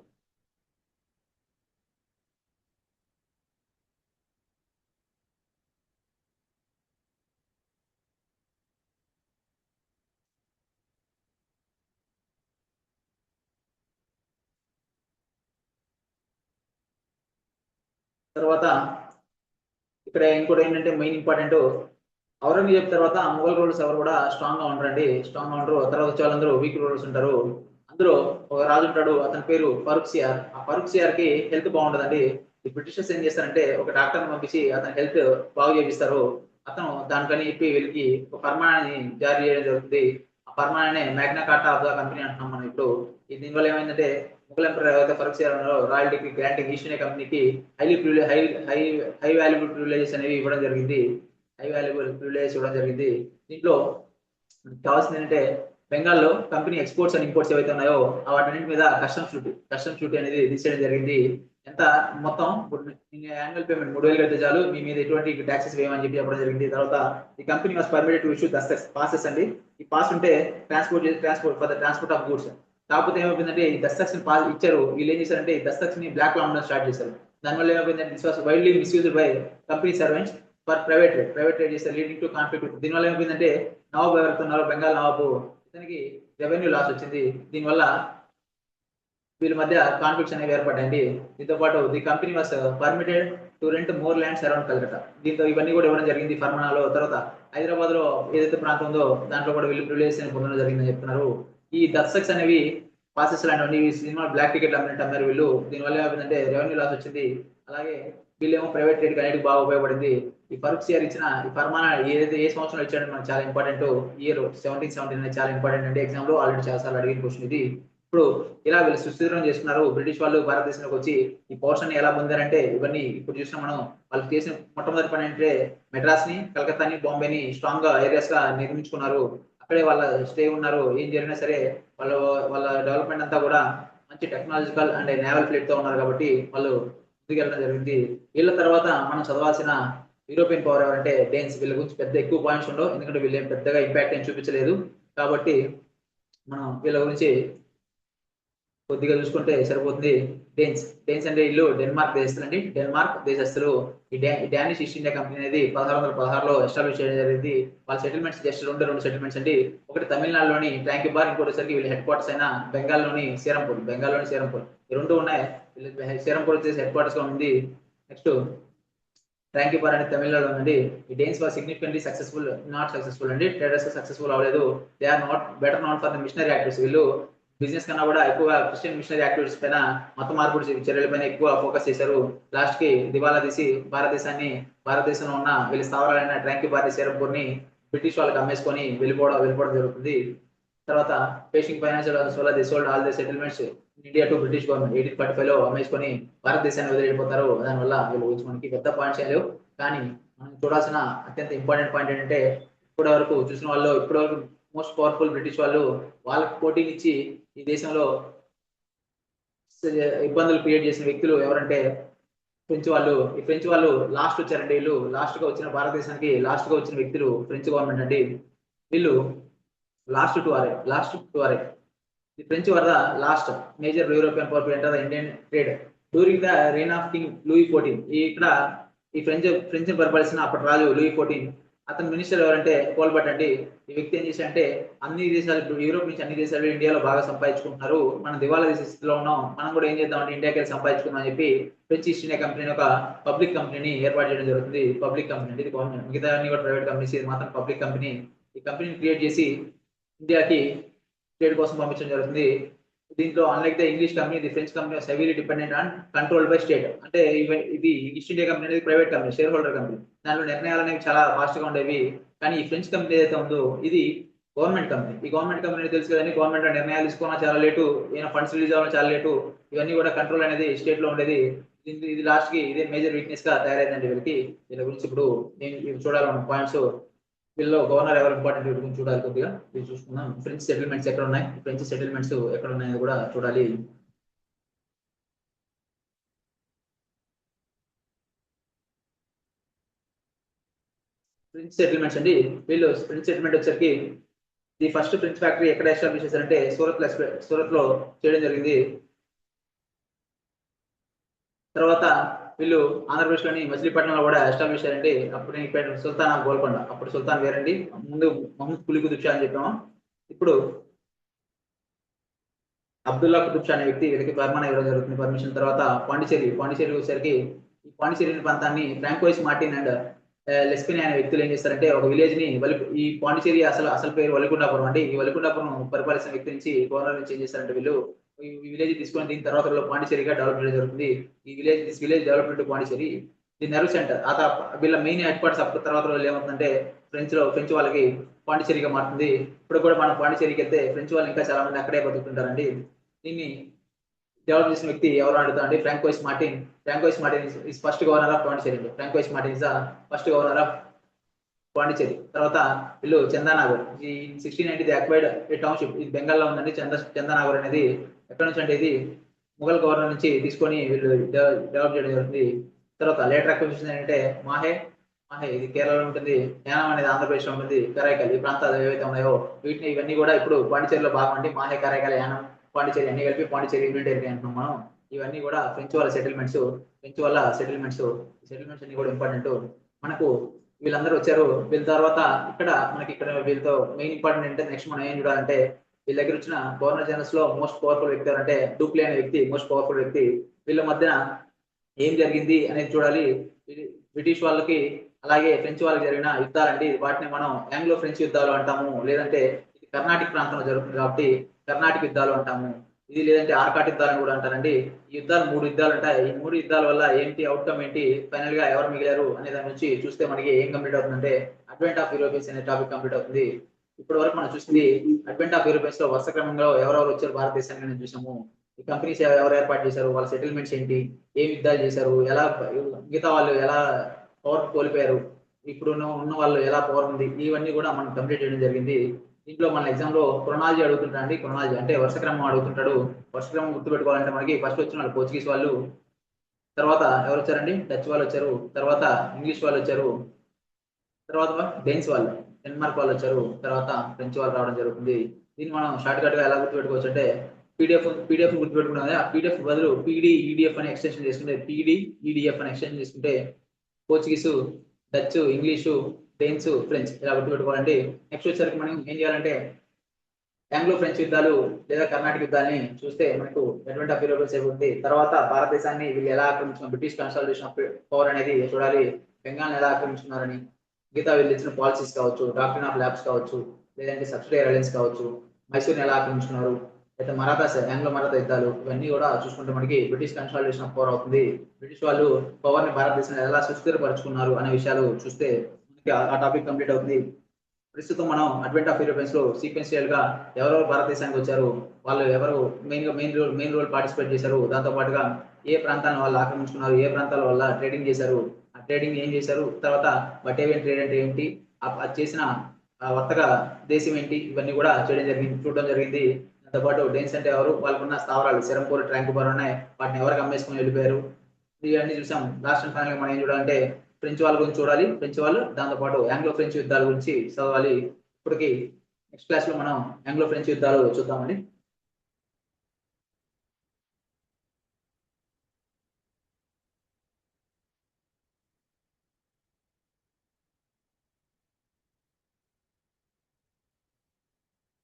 తర్వాత ఇక్కడ ఇంకోటి ఏంటంటే మెయిన్ ఇంపార్టెంట్, ఔరంగజేబ్ తర్వాత మొఘల్ రూలర్స్ ఎవరు కూడా స్ట్రాంగ్ గా ఉండరండి. స్ట్రాంగ్ గా ఉండరు. తర్వాత వచ్చే వాళ్ళందరూ వీక్ రూలర్స్ ఉంటారు. అందులో ఒక రాజు ఉంటాడు, అతని పేరు ఫరూక్ సియార్. ఆ ఫరూక్ సియార్ కి హెల్త్ బాగుండదండి. ఈ బ్రిటిషర్స్ ఏం చేస్తారంటే ఒక డాక్టర్ పంపించి అతని హెల్త్ బాగు చేపిస్తారు. అతను దానికని చెప్పి వీళ్ళకి ఒక ఫర్మానాన్ని జారీ చేయడం జరుగుతుంది. ఆ ఫర్మానాన్ని Magna Carta of the company అంటున్నాం మనం ఇప్పుడు. దీనివల్ల ఏమైందంటే ముఘల్ ఎంపరర్ ఎవరైతే ఫరూక్ సియార్ ఉన్నారో royal degree granting east India కంపెనీకి హై వాల్యుబుల్ ప్రివిలేజెస్ అనేవి ఇవ్వడం జరిగింది. ఇవ్వడం జరిగింది. దీంట్లో కావాల్సింది ఏంటంటే బెంగాల్లో కంపెనీ ఎక్స్పోర్ట్స్ అండ్ ఇంపోర్ట్స్ ఏవైతే ఉన్నాయో వాటి మీద కస్టమ్స్ డ్యూటీ అనేది తీసేయడం జరిగింది. ఎంత మొత్తం యాన్యువల్ పేమెంట్ 3000 కడితే చాలు, మీ మీద ఎటువంటి ట్యాక్సెస్ వేయమని చెప్పి చెప్పడం జరిగింది. తర్వాత ఈ company was permitted to issue passes అండి. ఈ పాస్ ఉంటే ట్రాన్స్పోర్ట్ ఆఫ్ గూడ్స్. కాకపోతే ఏమైపోయిందంటే ఈ దస్తక్స్ పాస్ ఇచ్చారు, వీళ్ళు ఏం చేశారంటే ఈ దస్తక్స్ ని బ్లాక్ లో అమ్మడం స్టార్ట్ చేశారు. దానివల్ల ఏమైపోయిందంటే this was widely misused by company servants for private trade చేస్తారు, లీడింగ్ టు కాన్ఫ్లిక్ట్. దీనివల్ల ఏమైపోయిందంటే నవాబు ఎవరైతే ఉన్నారో బెంగాల్ నవాబు, ఇతనికి రెవెన్యూ లాస్ వచ్చింది. దీనివల్ల వీళ్ళ మధ్య కాన్ఫ్లిక్ట్స్ అనేవి ఏర్పడ్డాయండి. దీంతో పాటు the company was permitted to rent more lands around Calcutta. దీంతో ఇవన్నీ కూడా ఇవ్వడం జరిగింది ఫర్మానాలో. తర్వాత హైదరాబాద్ లో ఏదైతే ప్రాంతం ఉందో దాంట్లో కూడా వీళ్ళు ప్రివిలేజ్ పొందడం జరిగిందని చెప్తున్నారు. ఈ దత్సక్స్ అనేవి పాసెస్ లాంటివన్నీ సినిమా బ్లాక్ టికెట్ అమ్మారు వీళ్ళు. దీనివల్ల ఏమైందంటే రెవెన్యూ లాస్ వచ్చింది. అలాగే వీళ్ళేమో ప్రైవేట్ ట్రేడ్ అనేది బాగా ఉపయోగపడింది. ఈ ఫరూక్ సియార్ ఇచ్చిన ఈ ఫర్మానా ఏదైతే ఏ సంవత్సరంలో ఇచ్చాడో మనకు చాలా ఇంపార్టెంట్. ఇయర్ 1717 అనేది చాలా ఇంపార్టెంట్ అండి. ఎగ్జామ్ లో ఆల్రెడీ చాలా సార్లు అడిగిన క్వశ్చన్ ఇది. ఇప్పుడు ఇలా వీళ్ళు సుస్థిరం చేస్తున్నారు. బ్రిటిష్ వాళ్ళు భారతదేశంలోకి వచ్చి ఈ పవర్స్ ఎలా పొందారంటే ఇవన్నీ ఇప్పుడు చూసిన మనం. వాళ్ళు చేసిన మొట్టమొదటి పని అంటే మెడ్రాస్ ని, కలకత్తాని, బాంబేని స్ట్రాంగ్ గా ఏరియాస్ గా నిర్మించుకున్నారు. అక్కడే వాళ్ళ స్టే ఉన్నారు. ఏం జరిగినా సరే వాళ్ళ డెవలప్మెంట్ అంతా కూడా మంచి టెక్నాలజికల్ అండ్ నేవల్ ఫ్లీట్ తో ఉన్నారు కాబట్టి వాళ్ళు ముందుకెళ్ళడం జరిగింది. వీళ్ళ తర్వాత మనం చదవాల్సిన యూరోపియన్ పవర్ ఎవరంటే డేన్స్. వీళ్ళ గురించి పెద్ద ఎక్కువ పాయింట్స్ ఉండవు, ఎందుకంటే వీళ్ళు పెద్దగా ఇంపాక్ట్ ఏం చూపించలేదు కాబట్టి మనం వీళ్ళ గురించి కొద్దిగా చూసుకుంటే సరిపోతుంది. డేన్స్ అంటే ఇల్లు డెన్మార్క్ దేశస్తులండి. డెన్మార్క్ దేశస్తులు. ఈ డానిష్ ఈస్ట్ ఇండియా కంపెనీ అనేది 1616లో ఎస్టాబ్లిష్ చేయడం జరిగింది. వాళ్ళ సెటిల్మెంట్స్ జస్ట్ రెండు సెటిల్మెంట్స్ అండి. ఒకటి తమిళనాడులోని ట్యాంకిబార్, ఇంకోటిసరికి వీళ్ళ హెడ్ క్వార్టర్స్ అయిన బెంగాల్లోని శ్రీరంపూర్. ఈ రెండు ఉన్నాయి. శ్రీరంపూర్ వచ్చేసి హెడ్ క్వార్టర్స్ గా ఉంది. నెక్స్ట్ ట్యాంకిబార్ అనేది తమిళనాడు ఉందండి. ఈ Danes was significantly not successful అండి. ట్రేడర్స్ సక్సెస్ఫుల్ అవ్వలేదు. They are not better not for the missionary activities. వీళ్ళు బిజినెస్ కన్నా కూడా ఎక్కువ క్రిస్టియన్ మిషనరీ యాక్టివిటీస్ పైన, మత మార్పుడు చర్యల పైన ఎక్కువ ఫోకస్ చేశారు. లాస్ట్ కి దివాలా తీసి భారతదేశంలో ఉన్న వీళ్ళ స్థావరాలైన ట్యాంకిబార్, శ్రీరంపూర్ ని బ్రిటిష్ వాళ్ళకి అమ్మేసుకొని వెళ్ళిపోవడం జరుగుతుంది. తర్వాత పేషింగ్ ఫైనాన్షియల్ వల్ల they sold all the settlements India to British government 1845లో అమ్మేసుకొని భారతదేశాన్ని వదిలిపోతారు. దానివల్ల వీళ్ళు గురించి మనకి పెద్ద పాయింట్స్ లేవు. కానీ మనం చూడాల్సిన అత్యంత ఇంపార్టెంట్ పాయింట్ ఏంటంటే ఇప్పటి వరకు చూసిన వాళ్ళు ఇప్పటి వరకు మోస్ట్ పవర్ఫుల్ బ్రిటిష్ వాళ్ళు వాళ్ళకి పోటీనిచ్చి ఈ దేశంలో ఇబ్బందులు క్రియేట్ చేసిన వ్యక్తులు ఎవరంటే ఫ్రెంచ్ వాళ్ళు. ఈ ఫ్రెంచ్ వాళ్ళు లాస్ట్ వచ్చారండి. వీళ్ళు లాస్ట్ గా వచ్చిన భారతదేశానికి లాస్ట్ గా వచ్చిన వ్యక్తులు ఫ్రెంచ్ గవర్నమెంట్ అండి. వీళ్ళు last to are the French were the last major European power to enter the Indian trade during the reign of King Louis 14. ఇక్కడ ఈ ఫ్రెంచ్ పరిపాలిస్తున్న అప్పటి రాజు లూయి 14 అతని మినిస్టర్ ఎవరంటే కోల్బర్ట్ అండి. ఈ వ్యక్తి ఏం చేశారంటే అన్ని దేశాలు, ఇప్పుడు యూరోప్ నుంచి అన్ని దేశాలు ఇండియాలో బాగా సంపాదించుకుంటున్నారు, మనం దివాలా తీసే స్థితిలో ఉన్నాం, మనం కూడా ఏం చేద్దామంటే ఇండియాకి వెళ్ళి సంపాదించుకుందాం అని చెప్పి ఫ్రెంచ్ ఈస్ట్ ఇండియా కంపెనీ ఒక పబ్లిక్ కంపెనీని ఏర్పాటు చేయడం జరుగుతుంది. పబ్లిక్ కంపెనీ అంటే ఇది గవర్నమెంట్, మిగతా అన్ని కూడా ప్రైవేట్ కంపెనీస్, ఇది మాత్రం పబ్లిక్ కంపెనీ. ఈ కంపెనీని క్రియేట్ చేసి ఇండియాకి ట్రేడ్ కోసం పంపించడం జరుగుతుంది. దీంట్లో unlike the English company, the French company heavily dependent and controlled by state. అంటే ఇది ఈస్ట్ ఇండియా కంపెనీ అనేది private company, share holder company. దాంట్లో నిర్ణయాలు అనేవి చాలా ఫాస్ట్ గా ఉండేవి. కానీ ఈ ఫ్రెంచ్ కంపెనీ ఏదైతే ఉందో ఇది గవర్నమెంట్ కంపెనీ. ఈ గవర్నమెంట్ కంపెనీ తెలుసు కదండి, గవర్నమెంట్ నిర్ణయాలు తీసుకోవడం చాలా లేటు, ఏమైనా ఫండ్స్ రిలీజ్ అవ్వడం చాలా లేటు, ఇవన్నీ కూడా కంట్రోల్ అనేది స్టేట్ లో ఉండేది. ఇది లాస్ట్ కి ఇదే మేజర్ వీక్నెస్ గా తయారైందండి వీళ్ళకి. వీళ్ళ గురించి ఇప్పుడు నేను చూడాలి పాయింట్స్. వీళ్ళలో గవర్నర్ ఎవరు ఇంపార్టెంట్ గురించి చూడాలి కొద్దిగా. ఇది చూసుకుందాం. ఫ్రెంచ్ సెటిల్మెంట్స్ ఎక్కడ ఉన్నాయి, ఫ్రెంచ్ సెటిల్మెంట్స్ ఎక్కడ ఉన్నాయో కూడా చూడాలి. ఫ్రెంచ్ సెటిల్మెంట్స్ అండి. వీళ్ళు ఫ్రెంచ్ సెటిల్మెంట్ వచ్చరికి ది ఫస్ట్ ఫ్రెంచ్ ఫ్యాక్టరీ ఎక్కడ ఎస్టాబ్లిష్ చేశారంటే సూరత్ లో చేయడం జరిగింది. తర్వాత వీళ్ళు ఆంధ్రప్రదేశ్ లోని మచిలీపట్నంలో కూడా ఎస్టాబ్లిష్ అయ్యారండి. అప్పుడు సుల్తాన్ ఆఫ్ గోల్కొండ, అప్పుడు సుల్తాన్ వేరండి. ముందు మహమ్మద్ కులీ కుతుబ్ షా అని చెప్పాము. ఇప్పుడు అబ్దుల్లా కుతుబ్ షా అనే వ్యక్తి వీళ్ళకి పర్మనెంట్ ఇవ్వడం జరుగుతుంది పర్మిషన్. తర్వాత పాండిచేరి వచ్చేసరికి ఈ పాండిచేరి ప్రాంతాన్ని ఫ్రాంకోయిస్ మార్టిన్ అండ్ లెస్పిని అనే వ్యక్తులు ఏం చేస్తారంటే ఒక విలేజ్ ని ఈ పాండిచేరి అసలు పేరు వలికొండాపురం అండి. ఈ వలికొండాపురం పరిపాలిస్తున్న వ్యక్తి నుంచి గవర్నర్ నుంచి ఏం చేస్తారంటే వీళ్ళు ఈ విలేజ్ తీసుకొని దీని తర్వాత పాండిచేరిగా డెవలప్ చేయడం జరుగుతుంది. ఈ village development Pondicherry the nerve centre. వీళ్ళ మెయిన్ హెడ్ క్వార్టర్స్ అప్పుడు తర్వాత రోజులు ఏమవుతుందంటే ఫ్రెంచ్ వాళ్ళకి పాండిచేరిగా మారుతుంది. ఇప్పుడు కూడా మనం పాండిచేరికి వెళ్తే ఫ్రెంచ్ వాళ్ళు ఇంకా చాలా మంది అక్కడే బతుకుతుంటారండి. దీన్ని డెవలప్ చేసిన వ్యక్తి ఎవరు అడుగుతా అంటే François Martin is first governor of Pondicherry. François Martin is the first governor of Pondicherry. తర్వాత వీళ్ళు చందానాగర్, ఈ 1690 అక్వైర్డ్ ఏ టౌన్షిప్, ఇది బెంగాల్లో ఉందండి. చందానాగర్ అనేది ఎక్కడ నుంచి అంటే ఇది ముఘల్ గవర్నర్ నుంచి తీసుకొని వీళ్ళు డెవలప్ చేయడం జరుగుతుంది. తర్వాత లేటర్ అక్విజిషన్ ఏంటంటే మాహే, ఇది కేరళలో ఉంటుంది. యానం అనేది ఆంధ్రప్రదేశ్ లో ఉంటుంది. కరైకల్, ఈ ప్రాంతాలు ఏవైతే ఉన్నాయో ఇవన్నీ కూడా ఇప్పుడు పాండిచేరిలో భాగం అండి. మాహే, కరైకల్, యానం, పాండిచేరి అన్ని కలిపి పాండిచేరి యూనిట్ ఏరియా అంటున్నాం మనం. ఇవన్నీ కూడా ఫ్రెంచ్ వాళ్ళ సెటిల్మెంట్స్ అన్ని కూడా ఇంపార్టెంట్ మనకు. వీళ్ళందరూ వచ్చారు. వీళ్ళ తర్వాత ఇక్కడ వీళ్ళతో మెయిన్ ఇంపార్టెంట్ ఏంటంటే నెక్స్ట్ మనం ఏం చూడాలంటే వీళ్ళ దగ్గర వచ్చిన గవర్నర్ జనరల్స్ లో మోస్ట్ పవర్ఫుల్ వ్యక్తి అంటే డూప్లే అనే వ్యక్తి మోస్ట్ పవర్ఫుల్ వ్యక్తి. వీళ్ళ మధ్యన ఏం జరిగింది అనేది చూడాలి. బ్రిటిష్ వాళ్ళకి అలాగే ఫ్రెంచ్ వాళ్ళకి జరిగిన యుద్ధాలండి. వాటిని మనం ఆంగ్లో ఫ్రెంచ్ యుద్ధాలు అంటాము, లేదంటే ఇది కర్ణాటక ప్రాంతంలో జరుగుతుంది కాబట్టి కర్ణాటక యుద్ధాలు అంటాము. ఇది లేదంటే ఆర్కాట్ యుద్ధాలను కూడా అంటారండి. ఈ యుద్ధాలు 3 యుద్ధాలు ఉంటాయి. ఈ 3 యుద్ధాల వల్ల ఏంటి అవుట్కమ్ ఏంటి, ఫైనల్ గా ఎవరు మిగిలారు అనే దాని నుంచి చూస్తే మనకి ఏం కంప్లీట్ అవుతుందంటే అడ్వెంట్ ఆఫ్ యూరోపియన్స్ అనే టాపిక్ కంప్లీట్ అవుతుంది. ఇప్పటి వరకు మనం చూసింది అడ్వెంట్ ఆఫ్ యూరోపియన్స్ లో వరుస క్రమంలో ఎవరెవరు వచ్చారు భారతదేశానికి నేను చూసాము. ఈ కంపెనీస్ ఎవరు ఏర్పాటు చేశారు, వాళ్ళ సెటిల్మెంట్స్ ఏంటి, ఏం యుద్ధాలు చేశారు, ఎలా మిగతా వాళ్ళు ఎలా పవర్ కోల్పోయారు, ఇప్పుడు ఉన్న వాళ్ళు ఎలా పవర్ ఉంది, ఇవన్నీ కూడా మనం కంప్లీట్ చేయడం జరిగింది. దీంట్లో మన ఎగ్జామ్ లో క్రొనాలజీ అడుగుతుంటా అండి. క్రొనాలజీ అంటే వరుస క్రమం అడుగుతుంటాడు. వరుస క్రమం గుర్తుపెట్టుకోవాలంటే మనకి ఫస్ట్ వచ్చిన వాళ్ళు పోర్చుగీస్ వాళ్ళు, తర్వాత ఎవరు వచ్చారండి, డచ్ వాళ్ళు వచ్చారు, తర్వాత ఇంగ్లీష్ వాళ్ళు వచ్చారు, తర్వాత డెన్స్ వాళ్ళు, డెన్మార్క్ వాళ్ళు వచ్చారు, తర్వాత ఫ్రెంచ్ వాళ్ళు రావడం జరుగుతుంది. దీన్ని మనం షార్ట్ కట్ గా ఎలా గుర్తుపెట్టుకోవచ్చు అంటే పీడిఎఫ్ గుర్తుపెట్టుకున్నది. ఆ పీడిఎఫ్ బదులు ఈడిఎఫ్ అని ఎక్స్టెన్షన్ చేసుకుంటే ఈడిఎఫ్ అని ఎక్స్టెన్షన్ చేసుకుంటే Portuguese, Dutch, English, dense, French ఇలా గుర్తుపెట్టుకోవాలండి. నెక్స్ట్ వచ్చేసరికి మనం ఏం చేయాలంటే ఆంగ్లో ఫ్రెంచ్ యుద్ధాలు లేదా కర్ణాటక యుద్ధాలని చూస్తే మనకు అడ్వెంట్ ఆఫ్ యూరోపియన్స్ అయిపోతుంది. తర్వాత భారతదేశాన్ని వీళ్ళు ఎలా ఆక్రమించిన బ్రిటిష్ కన్సాలిడేషన్ ఆఫ్ పవర్ అనేది చూడాలి. బెంగాల్ ఎలా ఆక్రమించుకున్నారని, మిగతా వీళ్ళు ఇచ్చిన పాలసీస్ కావచ్చు, డాక్ట్రిన్ ఆఫ్ ల్యాబ్స్ కావచ్చు, లేదంటే సబ్సిడీ అలయన్స్ కావచ్చు, మైసూర్ని ఎలా ఆక్రమించుకున్నారు, అయితే ఆంగ్లో మరాఠా యుద్ధాలు, ఇవన్నీ కూడా చూసుకుంటే మనకి బ్రిటిష్ కన్సాలిడేషన్ ఆఫ్ పవర్ అవుతుంది. బ్రిటిష్ వాళ్ళు పవర్ ని భారతదేశంలో ఎలా సుస్థిరపరుచుకున్నారు అనే విషయాలు చూస్తే మనకి ఆ టాపిక్ కంప్లీట్ అవుతుంది. ప్రస్తుతం మనం అడ్వెంట్ ఆఫ్ యూరోపియన్స్ లో సీక్వెన్షియల్ గా ఎవరెవరు భారతదేశానికి వచ్చారు, వాళ్ళు ఎవరు మెయిన్ రోల్ పార్టిసిపేట్ చేశారు, దాంతో పాటుగా ఏ ప్రాంతాలను వాళ్ళు ఆక్రమించుకున్నారు, ఏ ప్రాంతాల వల్ల ట్రేడింగ్ చేశారు, ఆ ట్రేడింగ్ ఏం చేశారు, తర్వాత బటేవియన్ ట్రేడ్ అంటే ఏంటి, అది చేసిన వర్తక దేశం ఏంటి, ఇవన్నీ కూడా చూడడం జరిగింది. దాంతోపాటు డేన్స్ అంటే ఎవరు, వాళ్ళకున్న స్థావరాలు సిరంపూర్, ట్రాంకుబార్ ఉన్నాయి, వాటిని ఎవరికి అమ్మేసుకొని వెళ్ళిపోయారు, ఇవన్నీ చూసాం. లాస్ట్ అండ్ ఫైనల్ మనం ఏం చూడాలంటే ఫ్రెంచ్ వాళ్ళ గురించి చూడాలి. ఫ్రెంచ్ వాళ్ళు, దాంతోపాటు ఆంగ్లో ఫ్రెంచ్ యుద్ధాల గురించి చదవాలి. ఇప్పటికి నెక్స్ట్ క్లాస్ లో మనం ఆంగ్లో ఫ్రెంచ్ యుద్ధాలు చూద్దామండి.